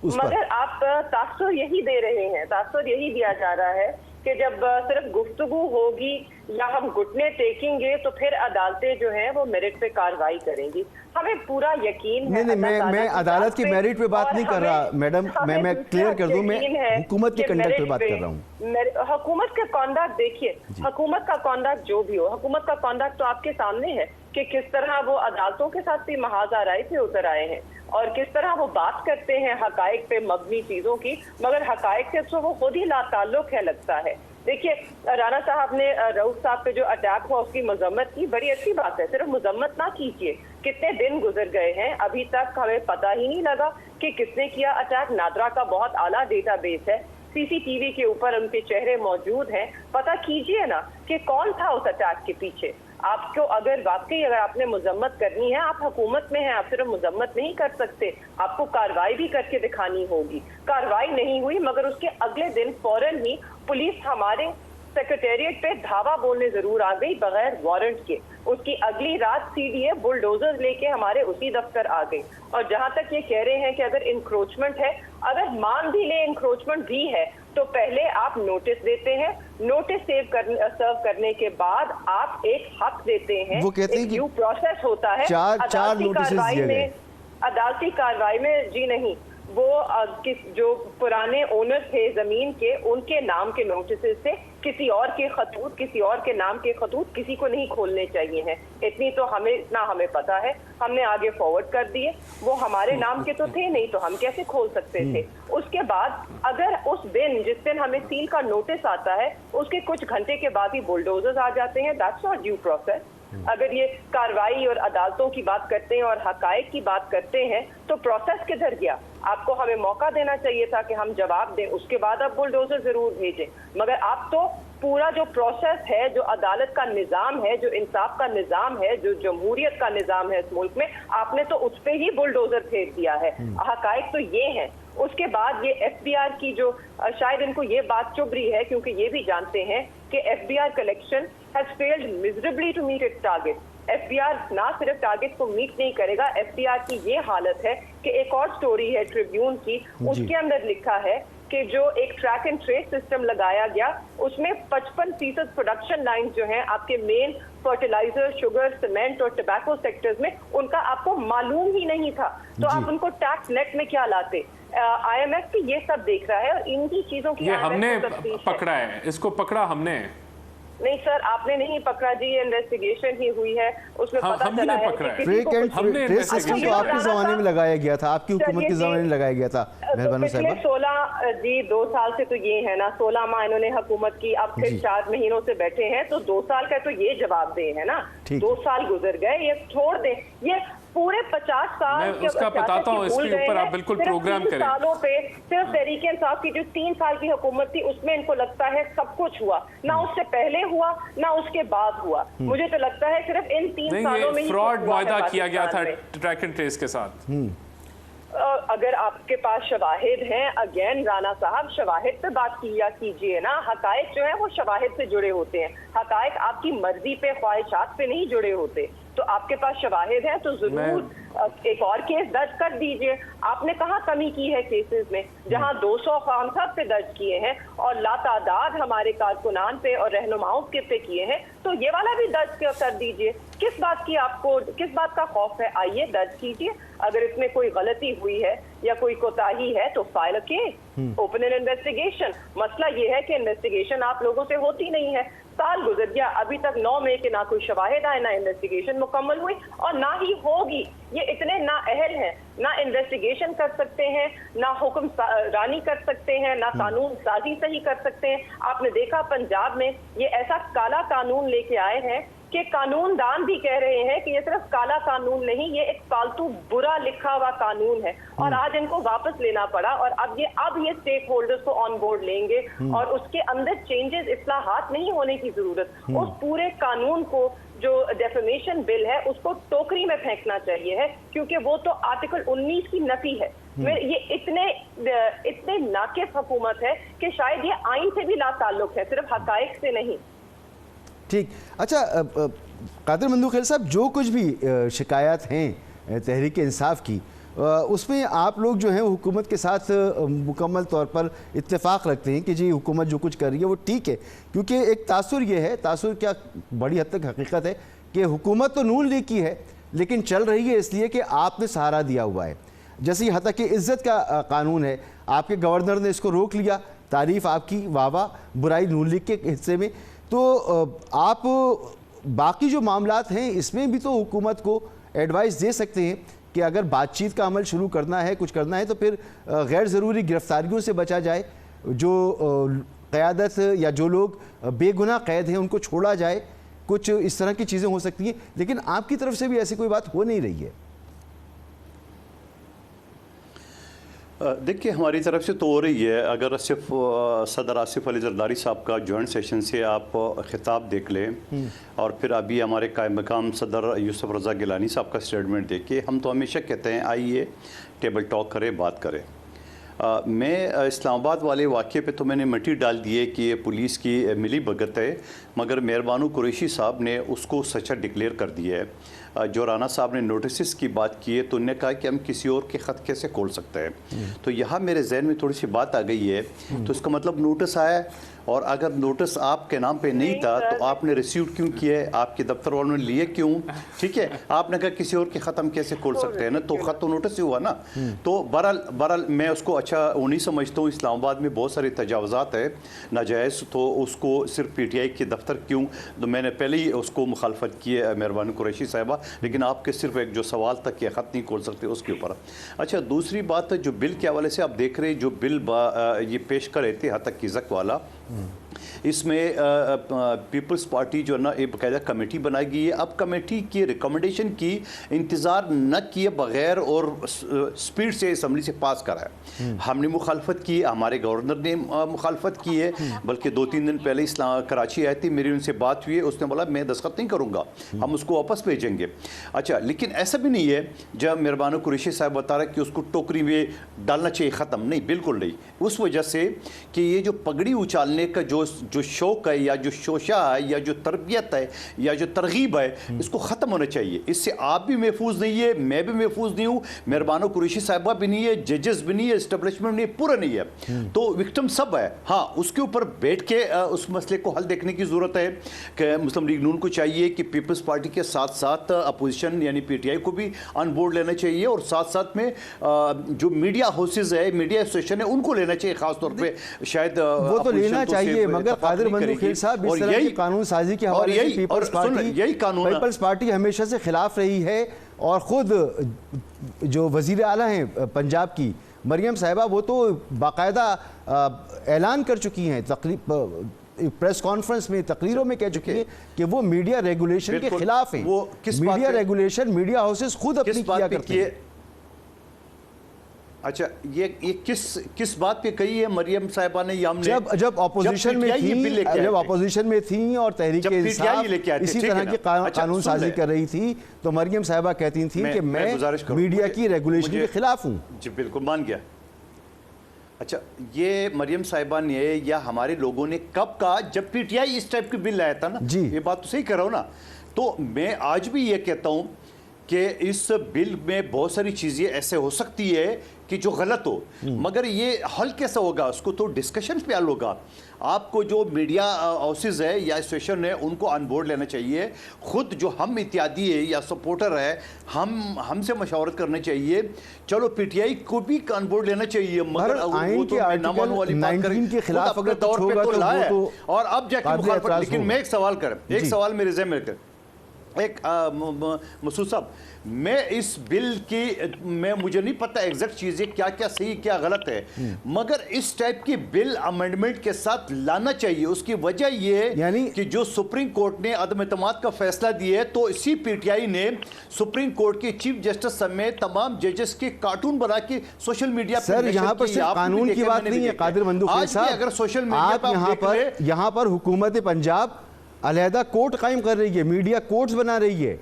उस पर।
मगर आप तासुर यही दे रहे हैं, तासुर यही दिया जा रहा है कि जब सिर्फ गुफ्तगू होगी या हम घुटने टेकेंगे तो फिर अदालतें जो हैं वो मेरिट पे कार्रवाई करेंगी। हमें पूरा यकीन है।
नहीं, मैं अदालत की मेरिट पे बात नहीं कर रहा मैडम, मैं क्लियर कर दूं, मैं हुकूमत के कंडक्ट पे बात कर रहा हूं।
हुकूमत का कॉन्डक्ट देखिए, हुकूमत का कॉन्डक्ट जो भी हो, हुकूमत का कॉन्डक्ट तो आपके सामने है कि किस तरह वो अदालतों के साथ भी महाज़ाराई पे उतर आए हैं और किस तरह वो बात करते हैं हकाइक पे मबनी चीजों की, मगर हकाइक से तो वो खुद ही लाताल्लुक है लगता है। देखिए, राना साहब ने रऊफ साहब पे जो अटैक हुआ उसकी मजम्मत की, बड़ी अच्छी बात है, सिर्फ मजम्मत ना कीजिए। कितने दिन गुजर गए हैं, अभी तक हमें पता ही नहीं लगा कि किसने किया अटैक। नादरा का बहुत आला डेटाबेस है, सीसीटीवी के ऊपर उनके चेहरे मौजूद हैं, पता कीजिए ना कि कौन था उस अटैक के पीछे। आपको अगर वाकई अगर आपने मजम्मत करनी है, आप हुकूमत में हैं, आप सिर्फ मजम्मत नहीं कर सकते, आपको कार्रवाई भी करके दिखानी होगी। कार्रवाई नहीं हुई, मगर उसके अगले दिन फौरन ही पुलिस हमारे सेक्रेटेरिएट पे धावा बोलने जरूर आ गई बगैर वारंट के। उसकी अगली रात सीडीए बुलडोजर लेके हमारे उसी दफ्तर आ गई। और जहां तक ये कह रहे हैं कि अगर इंक्रोचमेंट है, अगर मान भी ले इंक्रोचमेंट भी है, तो पहले आप नोटिस देते हैं, नोटिस सर्व करने के बाद आप एक हक देते हैं,
वो कहते हैं कि
ड्यू प्रोसेस होता है।
चार नोटिस दिए गए।
अदालती कार्रवाई में जी नहीं, वो जो पुराने ओनर थे जमीन के, उनके नाम के नोटिस से किसी और के खतूत, किसी और के नाम के खतूत किसी को नहीं खोलने चाहिए हैं। इतना हमें पता है, हमने आगे फॉरवर्ड कर दिए। वो हमारे नाम के तो थे नहीं, तो हम कैसे खोल सकते थे। उसके बाद अगर उस दिन, जिस दिन हमें सील का नोटिस आता है, उसके कुछ घंटे के बाद ही बुलडोजर्स आ जाते हैं, दैट्स नॉट ड्यू प्रोसेस। अगर ये कार्रवाई और अदालतों की बात करते हैं और हकायक की बात करते हैं, तो प्रोसेस किधर गया? आपको हमें मौका देना चाहिए था कि हम जवाब दें, उसके बाद आप बुलडोजर जरूर भेजें। मगर आप तो पूरा जो प्रोसेस है, जो अदालत का निज़ाम है, जो इंसाफ का निज़ाम है, जो जमहूरियत का निज़ाम है इस मुल्क में, आपने तो उस पर ही बुलडोजर फेर दिया है। हकायक तो ये है। उसके बाद ये एफबीआर की जो शायद इनको ये बात चुभ रही है, क्योंकि ये भी जानते हैं कि FBR collection has failed miserably to meet its target. FBR ना सिर्फ टारगेट को मीट नहीं करेगा, एफबीआर की ये हालत है कि एक और स्टोरी है ट्रिब्यून की, उसके अंदर लिखा है कि जो एक ट्रैक एंड ट्रेस सिस्टम लगाया गया, उसमें 55% प्रोडक्शन लाइन जो हैं आपके मेन फर्टिलाइजर, शुगर, सीमेंट और टबैको सेक्टर्स में, उनका आपको मालूम ही नहीं था। तो आप उनको टैक्स नेट में क्या लाते? IMF भी ये सब देख रहा है और इनकी चीजों की
हमने पकड़ा है, इसको पकड़ा हमने
नहीं सर, आपने नहीं पकड़ा जी, ये इन्वेस्टिगेशन ही हुई है, उसमें पता चला है कि
ट्रैक एंड ट्रेस सिस्टम तो आपके जमाने में लगाया गया था, आपकी हुकूमत के जमाने में लगाया गया था।
पिछले 2 साल से तो ये है ना, 16 माह इन्होंने हुकूमत की, अब फिर 4 महीनों से बैठे हैं, तो 2 साल का तो ये जवाब दे है ना। 2 साल गुजर गए, ये छोड़ दे। ये पूरे 50 साल
मैं उसका बताता हूँ, इसके ऊपर आप बिल्कुल प्रोग्राम करें।
सालों पे सिर्फ तहरीक इंसाफ की जो 3 साल की हुकूमत थी, उसमें इनको लगता है सब कुछ हुआ, ना उससे पहले हुआ ना उसके बाद हुआ। मुझे तो लगता है सिर्फ इन 3 सालों में ही
फ्रॉड वायदा किया गया था ट्रैक एंड ट्रेस के साथ।
अगर आपके पास शवाहिद हैं, अगेन राना साहब, शवाहिद पे बात किया कीजिए ना। हकायक जो है वो शवाहिद से जुड़े होते हैं, हकायक आपकी मर्जी पे, ख्वाहिशात पे नहीं जुड़े होते। तो आपके पास शवाहिद है तो जरूर एक और केस दर्ज कर दीजिए। आपने कहाँ कमी की है केसेस में, जहाँ 200 खान साहब पे दर्ज किए हैं और लातादाद हमारे कारकुनान पे और रहनुमाओं के पे किए हैं, तो ये वाला भी दर्ज कर दीजिए। किस बात की आपको, किस बात का खौफ है? आइए दर्ज कीजिए। अगर इसमें कोई गलती हुई है या कोई कोताही है तो file case, open N investigation. मसला ये है कि इन्वेस्टिगेशन आप लोगों से होती नहीं है। साल गुजर गया, अभी तक 9 मई के ना कोई शवाहिद आए, ना इन्वेस्टिगेशन मुकम्मल हुई और ना ही होगी। ये इतने नाअहल हैं, ना इन्वेस्टिगेशन कर सकते हैं, ना हुक्म रानी कर सकते हैं, ना कानून साजी सही कर सकते हैं। आपने देखा पंजाब में ये ऐसा काला कानून लेके आए हैं कि कानूनदान भी कह रहे हैं कि ये सिर्फ काला कानून नहीं, ये एक फालतू बुरा लिखा हुआ कानून है। और आज इनको वापस लेना पड़ा और अब ये स्टेक होल्डर्स को ऑन बोर्ड लेंगे और उसके अंदर चेंजेस, इस्लाहात नहीं होने की जरूरत। उस पूरे कानून को, जो डेफेमेशन बिल है, उसको टोकरी में फेंकना चाहिए है, क्योंकि वो तो आर्टिकल 19 की नफी है। ये इतने नाकिस हुकूमत है कि शायद ये आइन से भी लाताल्लुक है, सिर्फ हकायक से नहीं।
ठीक, अच्छा कादिर मंदू खैर साहब, जो कुछ भी शिकायत हैं तहरीक इंसाफ की, उसमें आप लोग जो हैं हुकूमत के साथ मुकम्मल तौर पर इत्तेफाक रखते हैं कि जी हुकूमत जो कुछ कर रही है वो ठीक है, क्योंकि एक तासुर ये है, तासुर क्या बड़ी हद तक हकीकत है कि हुकूमत तो नून लीग की है लेकिन चल रही है इसलिए कि आपने सहारा दिया हुआ है। जैसे हत्ता कि इज़्ज़त का कानून है, आपके गवर्नर ने इसको रोक लिया, तारीफ़ आपकी, वाह वाह, बुराई नून लीग के हिस्से में। तो आप बाकी जो मामलात हैं इसमें भी तो हुकूमत को एडवाइस दे सकते हैं कि अगर बातचीत का अमल शुरू करना है, कुछ करना है, तो फिर गैर ज़रूरी गिरफ्तारियों से बचा जाए, जो क़यादत या जो लोग बेगुनाह कैद हैं उनको छोड़ा जाए, कुछ इस तरह की चीज़ें हो सकती हैं। लेकिन आपकी तरफ से भी ऐसी कोई बात हो नहीं रही है।
देखिए, हमारी तरफ से तो हो रही है। अगर सिर्फ सदर आसिफ अली जरदारी साहब का जॉइंट सेशन से आप खिताब देख लें और फिर अभी हमारे कायम मकाम सदर यूसुफ रज़ा गिलानी साहब का स्टेटमेंट देखिए, हम तो हमेशा कहते हैं आइए टेबल टॉक करें, बात करें। मैं इस्लामाबाद वाले वाक़े पे तो मैंने मिट्टी डाल दी है कि ये पुलिस की मिली भगत है, मगर मेहरबानू कुरैशी साहब ने उसको सच्चा डिक्लेयर कर दिया है। जो राना साहब ने नोटिस की बात की है तो उन्होंने कहा कि हम किसी और के ख़त कैसे खोल सकते हैं। तो यहाँ मेरे जहन में थोड़ी सी बात आ गई है, तो इसका मतलब नोटिस आया है, और अगर नोटिस आपके नाम पे नहीं था तो आपने रिसीव क्यों किया है, आपके दफ्तर वालों ने लिए क्यों? ठीक है, आपने कहा किसी और के ख़त हम कैसे खोल सकते हैं ना, तो ख़त तो नोटिस ही हुआ ना। तो बहरहाल मैं उसको अच्छा नहीं समझता हूँ। इस्लामाबाद में बहुत सारे तजावज़ात है नाजायज़, तो उसको सिर्फ PTI के दफ्तर क्यों, तो मैंने पहले ही उसको मुखालफत की है मेहरबानी कुरैशी साहिबा, लेकिन आपके सिर्फ एक जो सवाल तक कि ख़त नहीं खोल सकते उसके ऊपर। अच्छा, दूसरी बात जो बिल के हवाले से आप देख रहे हैं, जो बिल ये पेश कर रहे थे हतक किज़क वाला, इसमें पीपल्स पार्टी जो है ना एक बाकायदा कमेटी बनाई गई है। अब कमेटी की रिकमेंडेशन की इंतज़ार न किए बगैर और स्पीड से असम्बली से पास करा है। हमने मुखालफत की, हमारे गवर्नर ने मुखालफत की है, बल्कि 2-3 दिन पहले कराची आई थी, मेरी उनसे बात हुई है, उसने बोला मैं दस्तखत नहीं करूँगा, हम उसको वापस भेजेंगे। अच्छा, लेकिन ऐसा भी नहीं है जब मेहरबान कुरैशी साहब बता रहे कि उसको टोकरी में डालना चाहिए, ख़त्म नहीं, बिल्कुल नहीं। उस वजह से कि ये जो पगड़ी उछालने का जो शौक है या जो शोशा है या जो तरबियत है या जो तरगीब है, इसको ख़त्म होना चाहिए। इससे आप भी महफूज नहीं है, मैं भी महफूज नहीं हूँ, मेहरबान कुरैशी साहिबा भी नहीं है, जजेस भी नहीं है, इस्टेब्लिशमेंट नहीं, पूरा नहीं है, तो विक्टिम सब है। हाँ, उसके ऊपर बैठ के उस मसले को हल देखने की ज़रूरत है कि मुस्लिम लीग नून को चाहिए कि पीपल्स पार्टी के साथ साथ अपोजिशन यानी PTI को भी ऑन बोर्ड लेना चाहिए, और साथ साथ में जो मीडिया हाउसेज है, मीडिया एसोसिएशन है, उनको लेना चाहिए, खासतौर पर शायद
वो तो लेना चाहिए, मगर कादिर मंजू खेर साहब इस तरह की कानून साजी के हवाले से पीपल्स पार्टी हमेशा से खिलाफ रही है, और खुद जो वजीर आला हैं पंजाब की मरियम साहिबा, वो तो बाकायदा ऐलान कर चुकी हैं, प्रेस कॉन्फ्रेंस में, तकरीरों में कह चुकी है कि वो मीडिया रेगुलेशन के खिलाफ है। वो मीडिया रेगुलेशन मीडिया हाउसेस खुद अपनी किया करती है।
अच्छा, ये किस बात पे कही है मरियम साहिबा ने?
जब ऑपोजिशन में थी और तहरीक इंसाफ इसी तरह की कानून साजी कर रही थी, तो मरियम साहिबा कहती थी कि मैं मीडिया की रेगुलेशन के खिलाफ हूँ।
जी बिल्कुल, मान गया। अच्छा, ये मरियम साहिबा ने या हमारे लोगों ने कब कहा? जब PTI इस टाइप की बिल लाया था ना जी, ये बात तो सही कर रहा हूँ ना। तो मैं आज भी ये कहता हूँ कि इस बिल में बहुत सारी चीज़ें ऐसे हो सकती है कि जो गलत हो, मगर ये हल कैसा होगा, उसको तो डिस्कशन पे हल होगा। आपको जो मीडिया हाउसेज है या एसोसिएशन है, उनको ऑन बोर्ड लेना चाहिए। खुद जो हम इत्यादी है या सपोर्टर है, हमसे मशवरत करना चाहिए। चलो PTI को भी ऑन बोर्ड लेना चाहिए, मगर
आइन के आर्टिकल 19 के खिलाफ अगर
तौर पे तो लाया
तो
और अब जाके मुखालफत। लेकिन मैं एक सवाल एक सवाल मेरे ज़हन में कर एक मसूद साहब, मैं इस बिल की मुझे नहीं पता एग्जैक्ट चीज़ें क्या क्या सही क्या गलत है, मगर इस टाइप की बिल अमेंडमेंट के साथ लाना चाहिए। उसकी वजह यह है कि जो सुप्रीम कोर्ट ने अदम एतमाद का फैसला दिया है, तो इसी PTI ने सुप्रीम कोर्ट के चीफ जस्टिस समेत तमाम जजेस के कार्टून बना के सोशल मीडिया
पर यहाँ पर सिर्फ कानून की बात नहीं है कादिर मंजू खेर साहब,
अगर सोशल मीडिया
यहाँ पर हुकूमत पंजाब अलहदा कोर्ट कायम कर रही है, मीडिया कोर्ट्स बना रही है,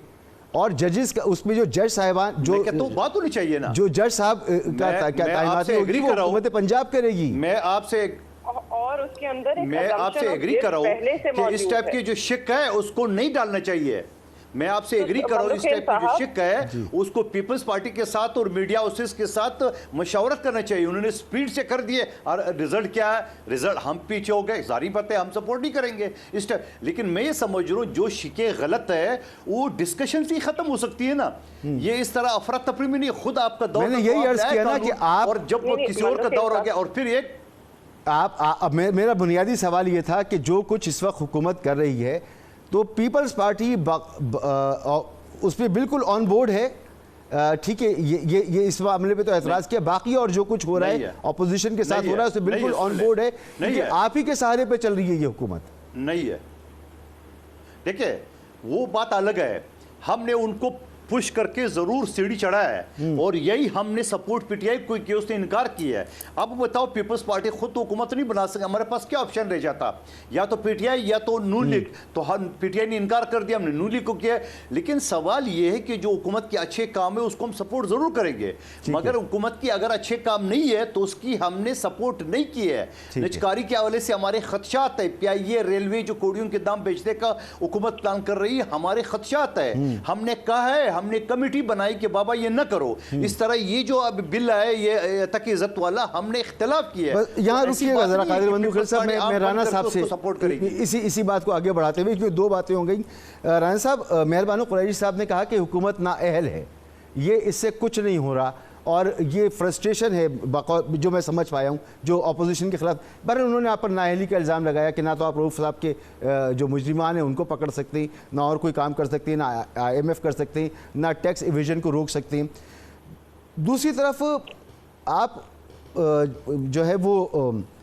और जजेस का उसमें जो जज साहिबान जो
तो बात होनी चाहिए ना,
जो जज साहब तैनाती होगी वो हुकूमत पंजाब करेगी।
मैं आपसे
और उसके अंदर
मैं आपसे एग्री कर रहा हूं कि इस टाइप की जो शिक है उसको नहीं डालना चाहिए। मैं आपसे एग्री कर रहा हूं, इस टाइप की जो शिक है उसको पीपल्स पार्टी के साथ और मीडिया हाउसेस के साथ मशवरत करना चाहिए। उन्होंने स्पीड से कर दिए और रिजल्ट क्या है? रिजल्ट हम पीछे हो गए, सारी बातें हम सपोर्ट नहीं करेंगे इस टाइप। लेकिन मैं ये समझ रहा हूँ जो शिकें गलत है वो डिस्कशन से ही खत्म हो सकती है ना, ये इस तरह अफरा तफरी में नहीं। खुद आपका दौर,
मैंने यही अर्ज किया ना कि आप,
और जब किसी और का दौर हो गया और फिर एक
मेरा बुनियादी सवाल ये था कि जो कुछ इस वक्त हुकूमत कर रही है, तो पीपल्स पार्टी उस पर बिल्कुल ऑन बोर्ड है, ठीक है, ये इस मामले पे तो एतराज़ किया। बाकी और जो कुछ हो रहा है ऑपोजिशन के साथ हो रहा है, उस पर बिल्कुल ऑन बोर्ड है, क्योंकि आप ही के सहारे पे चल रही है ये हुकूमत।
नहीं है, देखिए वो बात अलग है। हमने उनको पुश करके जरूर सीढ़ी चढ़ा है और यही हमने सपोर्ट पीटीआई को किया, उसने इनकार किया है। अब बताओ पीपल्स पार्टी खुद तो हुकूमत नहीं बना सके, हमारे पास क्या ऑप्शन रह जाता, या तो पीटीआई या तो नून लीग। तो हम पीटीआई ने इनकार कर दिया, हमने नून लीग को किया। लेकिन सवाल यह है कि जो हुकूमत के अच्छे काम है उसको हम सपोर्ट जरूर करेंगे, मगर हुकूमत की अगर अच्छे काम नहीं है तो उसकी हमने सपोर्ट नहीं की है। निजकारी के हवाले से हमारे खदशात है, पीआईए रेलवे जो कोडियों के दाम बेचने का हुकूमत प्लान कर रही है, हमारे खदशात है। हमने कहा है, हमने कमेटी बनाई कि बाबा ये न करो, इस तरह ये जो अब बिल है ये तक इज्जत वाला, हमने इख्तिलाफ किया है।
यहाँ रुकिएगा जरा कादिर बंधु खिल साहब, मैं राना साहब से
सपोर्ट करेंगे
इसी बात को आगे बढ़ाते हुए, क्योंकि दो बातें हो गई। राना साहब, मेहरबान कुरैशी साहब ने कहा कि हुकूमत नाअहल है, ये इससे कुछ नहीं हो रहा और ये फ्रस्ट्रेशन है जो मैं समझ पाया हूँ जो अपोजिशन के खिलाफ। पर उन्होंने आप पर नाअहली का इल्ज़ाम लगाया कि ना तो आप रऊफ साहब के जो मुजरिमान हैं उनको पकड़ सकते हैं, ना और कोई काम कर सकते हैं, ना IMF कर सकते हैं, ना टैक्स इवेजन को रोक सकते हैं। दूसरी तरफ आप जो है वो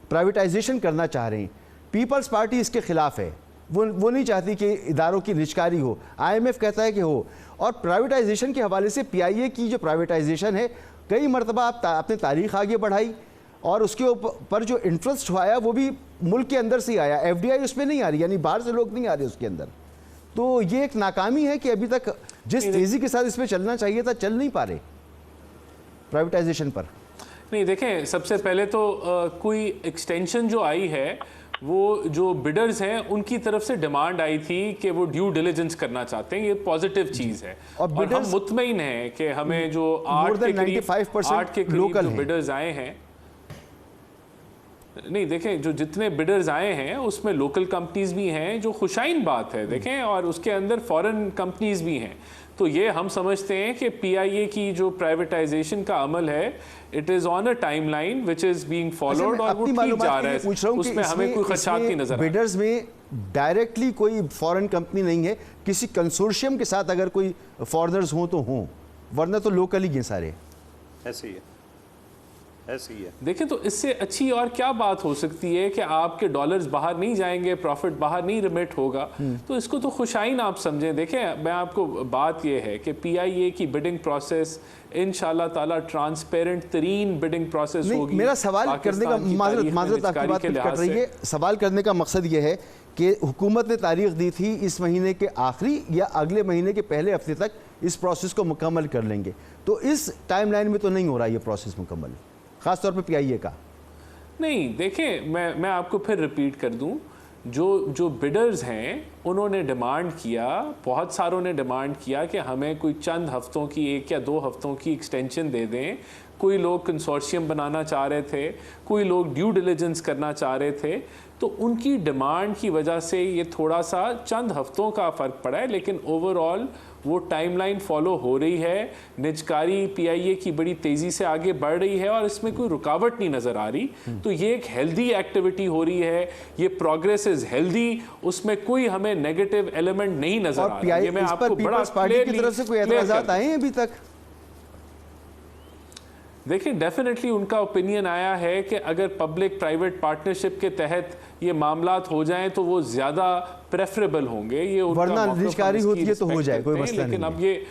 प्राइवेटाइजेशन करना चाह रहे हैं, पीपल्स पार्टी इसके ख़िलाफ़ है, वो नहीं चाहती कि इदारों की निजकारी हो, IMF कहता है कि हो। और प्राइवेटाइजेशन के हवाले से PIA की जो प्राइवेटाइजेशन है, कई मरतबा आपने तारीख आगे बढ़ाई और उसके ऊपर जो इंटरेस्ट आया वो भी मुल्क के अंदर से ही आया, FDI उसमें नहीं आ रही, यानी बाहर से लोग नहीं आ रहे उसके अंदर। तो ये एक नाकामी है कि अभी तक जिस तेज़ी के साथ इसमें चलना चाहिए था चल नहीं पा रहे प्राइवेटाइजेशन पर।
नहीं, देखें, सबसे पहले तो कोई एक्सटेंशन जो आई है वो जो बिडर्स हैं उनकी तरफ से डिमांड आई थी कि वो ड्यू डिलिजेंस करना चाहते हैं, ये पॉजिटिव चीज़ है। और हम मुतमईन हैं कि हमें जो 8 के करीब जो बिडर्स आए हैं, नहीं देखें, जो जितने बिडर्स आए हैं उसमें लोकल कंपनीज भी हैं, जो खुशाइन बात है देखें, और उसके अंदर फॉरेन कंपनीज भी हैं। तो ये हम समझते हैं कि PIA की जो प्राइवेटाइजेशन का अमल है, it is on a timeline which is being followed और वो ठीक जा रहा है, उसमें हमें कोई खदशात नहीं नजर आ रहा।
बिडर्स में डायरेक्टली कोई फॉरेन कंपनी नहीं है, किसी कंसोर्शियम के साथ अगर कोई फॉरेनर्स हों तो हों, वरना तो लोकल ही हैं सारे।
ऐसे ही है, ऐसे ही है।
देखें, तो इससे अच्छी और क्या बात हो सकती है कि आपके डॉलर्स बाहर नहीं जाएंगे, प्रॉफिट बाहर नहीं रिमिट होगा, तो इसको तो खुशाइन आप समझें। देखें, मैं आपको बात यह है कि PIA की बिडिंग प्रोसेस इंशाल्लाह ताला ट्रांसपेरेंट तरीन बिडिंग प्रोसेस होगी।
मेरा सवाल करने का माजरत आपकी बात कट रही है, सवाल करने का मकसद यह है कि हुकूमत ने तारीख दी थी इस महीने के आखिरी या अगले महीने के पहले हफ्ते तक इस प्रोसेस को मुकम्मल कर लेंगे, तो इस टाइमलाइन में तो नहीं हो रहा ये प्रोसेस मुकम्मल, खास तौर पे PIA का।
नहीं, देखें, मैं आपको फिर रिपीट कर दूं, जो बिडर्स हैं उन्होंने डिमांड किया, बहुत सारों ने डिमांड किया कि हमें कोई चंद हफ्तों की, 1 या 2 हफ्तों की एक्सटेंशन दे दें। कोई लोग कंसोर्शियम बनाना चाह रहे थे, कोई लोग ड्यू डिलिजेंस करना चाह रहे थे, तो उनकी डिमांड की वजह से ये थोड़ा सा चंद हफ्तों का फ़र्क पड़ा है, लेकिन ओवरऑल वो टाइमलाइन फॉलो हो रही है। निजकारी PIA की बड़ी तेज़ी से आगे बढ़ रही है और इसमें कोई रुकावट नहीं नज़र आ रही। तो ये एक हेल्दी एक्टिविटी हो रही है, ये प्रोग्रेस इज हेल्दी, उसमें कोई हमें नेगेटिव एलिमेंट नहीं नज़र आ रहा है। ये मैं आपको बड़ा
पार्टी की तरफ से कोई एतराज़ात आए हैं अभी तक?
देखिए, डेफिनेटली उनका ओपिनियन आया है कि अगर पब्लिक प्राइवेट पार्टनरशिप के तहत ये मामलात हो जाएं तो वो ज़्यादा प्रेफरेबल होंगे। ये
वरना निजकारी होती है तो हो जाए, कोई मसला नहीं।
लेकिन अब ये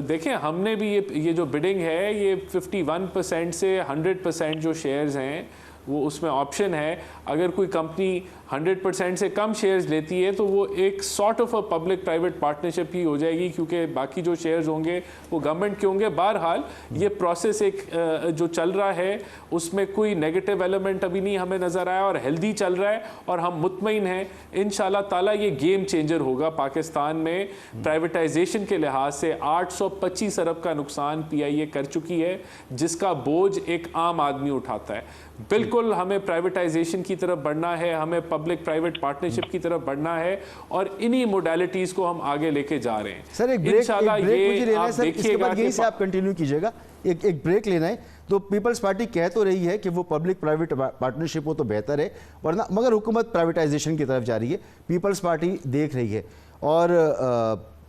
देखें, हमने भी ये जो बिडिंग है ये 51% से 100% जो शेयर्स हैं वो उसमें ऑप्शन है। अगर कोई कंपनी 100% से कम शेयर्स लेती है तो वो एक sort of a public private partnership ही हो जाएगी, क्योंकि बाकी जो शेयर्स होंगे वो गवर्नमेंट के होंगे। बहरहाल ये प्रोसेस एक जो चल रहा है उसमें कोई नेगेटिव एलिमेंट अभी नहीं हमें नज़र आया और हेल्दी चल रहा है, और हम मुतमईन हैं इंशाल्लाह ताला ये गेम चेंजर होगा पाकिस्तान में। प्राइवेटाइजेशन के लिहाज से 825 अरब का नुकसान PIA कर चुकी है, जिसका बोझ एक आम आदमी उठाता है। बिल्कुल हमें प्राइवेटाइजेशन की तरफ बढ़ना है, हमें पब्लिक प्राइवेट पार्टनरशिप की तरफ बढ़ना है, और इन्हीं मोडालिटीज को हम आगे लेके जा रहे हैं।
सर, एक ब्रेक मुझे लेना है सर, इसके बाद यहीं से आप कंटिन्यू कीजिएगा। एक ब्रेक लेना है। तो पीपल्स पार्टी कह तो रही है कि वो पब्लिक प्राइवेट पार्टनरशिप हो तो बेहतर है, वरना मगर हुकूमत प्राइवेटाइजेशन की तरफ जा रही है, पीपल्स पार्टी देख रही है। और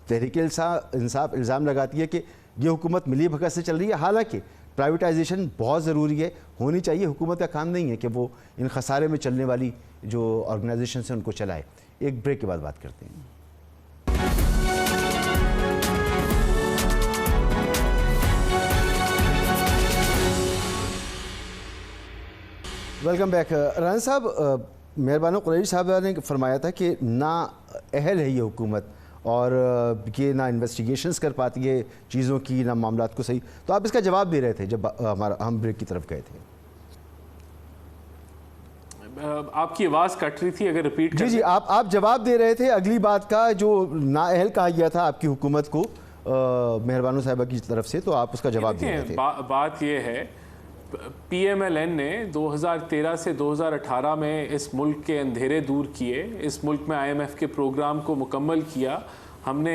तहरीक इंसाफ इल्ज़ाम लगाती है कि ये हुकूमत मिली भगत से चल रही है। हालांकि प्राइवेटाइजेशन बहुत ज़रूरी है, होनी चाहिए, हुकूमत का काम नहीं है कि वो इन खसारे में चलने वाली जो ऑर्गेनाइजेशन है उनको चलाए। एक ब्रेक के बाद बात करते हैं। Welcome back. राना साहब, मेहरबान कुरैशी साहब ने फरमाया था कि ना अहल है ये हुकूमत और ये ना इन्वेस्टिगेशंस कर पाती है चीज़ों की, ना मामलात को सही। तो आप इसका जवाब दे रहे थे जब हम ब्रेक की तरफ गए थे।
आपकी आवाज़ कट रही थी, अगर रिपीट
जी, आप जवाब दे रहे थे अगली बात का, जो नाअहल कहा गया था आपकी हुकूमत को मेहरबान साहिबा की तरफ से, तो आप उसका जवाब दे रहे थे।
बात ये है, PMLN ने 2013 से 2018 में इस मुल्क के अंधेरे दूर किए, इस मुल्क में IMF के प्रोग्राम को मुकम्मल किया, हमने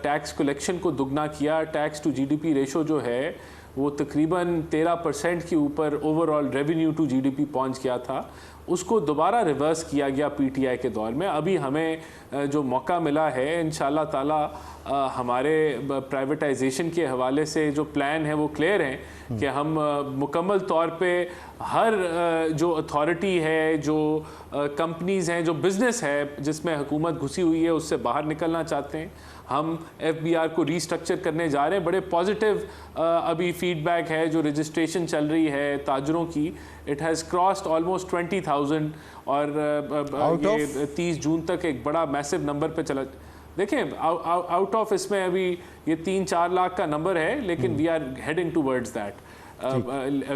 टैक्स कलेक्शन को दुगना किया, टैक्स टू GDP रेशो जो है वो तकरीबन 13% के ऊपर ओवरऑल रेवेन्यू टू GDP पहुंच गया था। उसको दोबारा रिवर्स किया गया PTI के दौर में। अभी हमें जो मौका मिला है इंशाल्लाह ताला हमारे प्राइवेटाइजेशन के हवाले से जो प्लान है वो क्लियर हैं कि हम मुकम्मल तौर पे हर जो अथॉरिटी है, जो कंपनीज़ हैं, जो बिज़नेस है जिसमें हुकूमत घुसी हुई है उससे बाहर निकलना चाहते हैं। हम FBR को रीस्ट्रक्चर करने जा रहे हैं। बड़े पॉजिटिव अभी फीडबैक है, जो रजिस्ट्रेशन चल रही है ताजरों की, इट हैज़ क्रॉस्ड ऑलमोस्ट 20,000 और ये 30 जून तक एक बड़ा मैसिव नंबर पे चला। देखें, आउट ऑफ इसमें अभी ये 3-4 लाख का नंबर है, लेकिन we are heading towards that.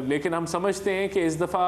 लेकिन हम समझते हैं कि इस दफ़ा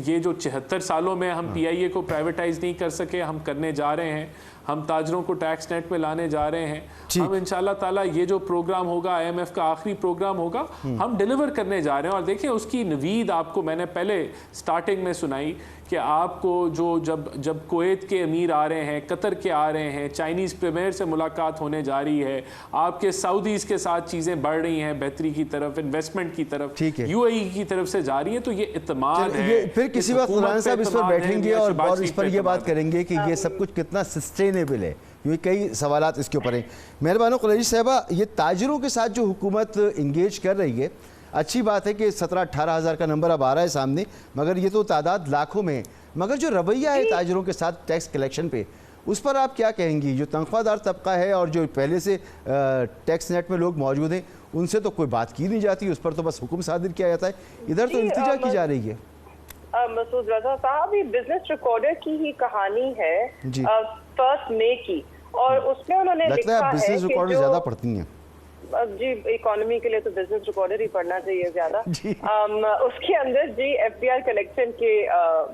ये जो 74 सालों में हम PIA को प्राइवेटाइज नहीं कर सके, हम करने जा रहे हैं। हम ताजरों को टैक्स नेट में लाने जा रहे हैं। हम इंशाल्लाह ताला ये जो प्रोग्राम होगा, IMF का आखिरी प्रोग्राम होगा, हम डिलीवर करने जा रहे हैं। और देखिए, उसकी नवीद आपको मैंने पहले स्टार्टिंग में सुनाई कि आपको जो जब कुवैत के अमीर आ रहे हैं, कतर के आ रहे हैं, चाइनीज़ प्रीमियर से मुलाकात होने जा रही है, आपके सऊदीज़ के साथ चीज़ें बढ़ रही हैं बेहतरी की तरफ, इन्वेस्टमेंट की तरफ, UAE की तरफ से जा रही है, तो ये इत्मीनान है।
फिर किसी वक्त राना साहब इस पर बैठेंगे और इस पर ये बात करेंगे कि ये सब कुछ कितना सस्टेनेबल है, क्योंकि कई सवालात इसके ऊपर हैं। मेहरबान कुरैशी साहबा, ये ताजरों के साथ जो हुकूमत इंगेज कर रही है, अच्छी बात है कि 17-18 हज़ार का नंबर अब आ रहा है सामने, मगर ये तो तादाद लाखों में है। मगर जो रवैया है ताजरों के साथ टैक्स कलेक्शन पे, उस पर आप क्या कहेंगी? जो तनख्वाहदार तबका है और जो पहले से टैक्स नेट में लोग मौजूद हैं, उनसे तो कोई बात की नहीं जाती, उस पर तो बस हुक्म सादिर किया जाता है। इधर तो इल्तिजा की जा रही है।
मसूद रजा साहब, ये बिजनेस रिकॉर्डर की ही कहानी है 1 मई की, और उसमें उन्होंने लिखा है
बिजनेस रिकॉर्डर ज्यादा पढ़ती हैं
जी, इकोनॉमी के लिए तो बिजनेस रिकॉर्डर ही पढ़ना चाहिए ज्यादा। उसके अंदर जी FBR कलेक्शन के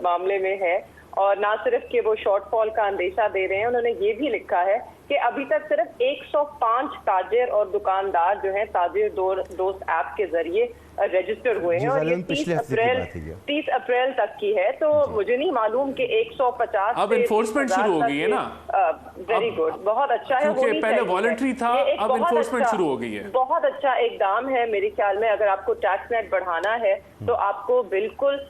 मामले में है, और ना सिर्फ कि वो शॉर्टफॉल का अंदेशा दे रहे हैं, उन्होंने ये भी लिखा है कि अभी तक सिर्फ 105 ताजिर और दुकानदार जो हैं ताजिर दोस्त ऐप के जरिए रजिस्टर हुए हैं, और ये 30 अप्रैल तक की है। तो मुझे नहीं मालूम कि 150
अब इन्फोर्समेंट शुरू हो गई है ना।
वेरी गुड, बहुत अच्छा है।
पहले वॉलंटरी था, अब इन्फोर्समेंट शुरू हो गई है।
बहुत अच्छा इकदाम है मेरे ख्याल में। अगर आपको टैक्स नेट बढ़ाना है तो आपको बिल्कुल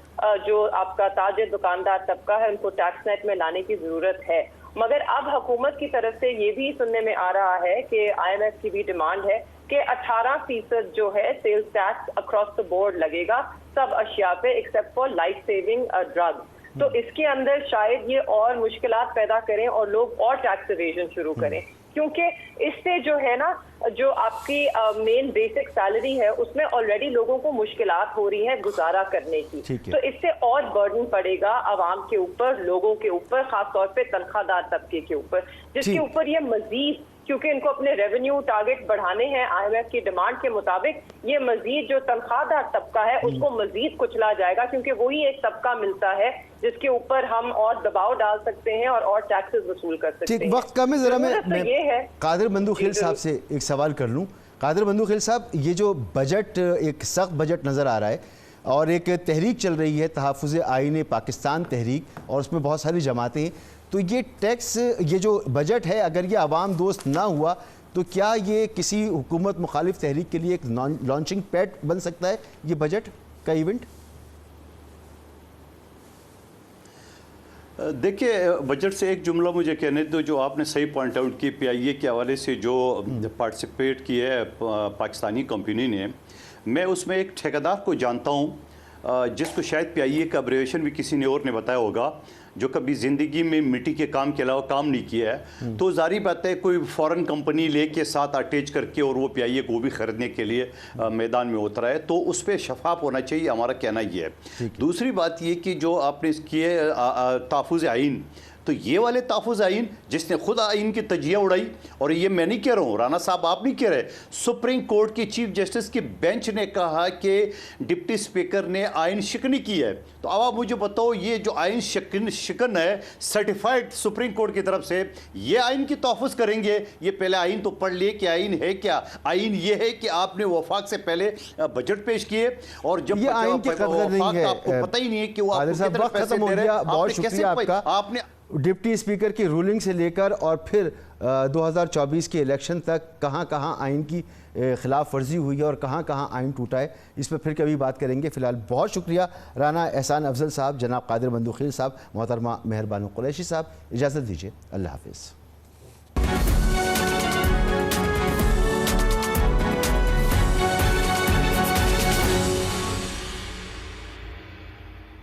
जो आपका ताजिर दुकानदार तबका है उनको टैक्स नेट में लाने की जरूरत है। मगर अब हुकूमत की तरफ से ये भी सुनने में आ रहा है कि IMF की भी डिमांड है कि 18% जो है sales tax across the board लगेगा सब अशिया पे, except for life saving drug. तो इसके अंदर शायद ये और मुश्किलात पैदा करें और लोग और टैक्स इवेजन शुरू करें, क्योंकि इससे जो है ना, जो आपकी मेन बेसिक सैलरी है उसमें ऑलरेडी लोगों को मुश्किलात हो रही हैं गुजारा करने की। तो इससे और बर्डन पड़ेगा आवाम के ऊपर, लोगों के ऊपर, खासतौर पे तनख्वाहदार तबके के ऊपर, जिसके ऊपर ये मजीद, क्योंकि इनको अपने रेवेन्यू टारगेट बढ़ाने हैं IMF की डिमांड के मुताबिक, ये मजीद जो तनख्वाहदार तबका है उसको मजीद कुचला जाएगा, क्योंकि वही एक तबका मिलता है जिसके ऊपर हम और दबाव डाल सकते हैं और टैक्सेस वसूल कर सकते हैं।
वक्त कम है, जरा मैं
ये है
कादिर बंदू खेल साहब से एक सवाल कर लूं। कादिर बंदू खेल साहब, ये जो बजट एक सख्त बजट नज़र आ रहा है और एक तहरीक चल रही है तहफ़्फ़ुज़ आईन पाकिस्तान तहरीक, और उसमें बहुत सारी जमातें हैं, तो ये टैक्स, ये जो बजट है, अगर ये आवाम दोस्त ना हुआ तो क्या ये किसी हुकूमत मुखालिफ तहरीक के लिए एक लॉन्चिंग पैड बन सकता है, ये बजट का इवेंट?
देखिए, बजट से एक जुमला मुझे कहने दो, जो आपने सही पॉइंट आउट की, PIA के हवाले से जो पार्टिसिपेट की है पाकिस्तानी कंपनी ने, मैं उसमें एक ठेकेदार को जानता हूँ जिसको शायद PIA का अब्रेविएशन भी किसी ने और ने बताया होगा, जो कभी ज़िंदगी में मिट्टी के काम के अलावा काम नहीं किया है, तो जारी बात है कोई फॉरेन कंपनी लेके साथ अटैच करके और वो PIA को भी ख़रीदने के लिए मैदान में उतरा है, तो उस पर शफाफ होना चाहिए, हमारा कहना ये है। दूसरी बात ये कि जो आपने किए तहफ़्फ़ुज़ आइन, तो ये वाले तहफ़्फ़ुज़ आइन जिसने खुद आइन की तजिया उड़ाई, और ये मैं नहीं कह रहा हूँ, राना साहब आप नहीं कह रहे, सुप्रीम कोर्ट की चीफ जस्टिस की बेंच ने कहा कि डिप्टी स्पीकर ने आइन शिकनी की है। तो अब आप मुझे बताओ, ये जो आइन शिकन है सर्टिफाइड सुप्रीम कोर्ट की तरफ से, ये आइन की तहफ़्फ़ुज़ करेंगे? ये पहले आइन तो पढ़ लिए कि आइन है क्या। आइन ये है कि आपने वफाक से पहले बजट पेश किए, और जब
ये आइन की कदर नहीं है,
आपको पता ही नहीं है कि वो आपको कितने पैसे दे रहे हैं,
बहुत शुक्रिया आपका।
आपने
डिप्टी स्पीकर की रूलिंग से लेकर और फिर 2024 के इलेक्शन तक कहां कहां आइन की खिलाफ वर्जी हुई है और कहां कहां आइन टूटा है, इस पर फिर कभी बात करेंगे। फिलहाल बहुत शुक्रिया राना एहसान अफजल साहब, जनाब कादिर बंदूखील साहब, मोहतरमा मेहरबानो कुरैशी साहब। इजाज़त दीजिए, अल्लाह हाफिज़।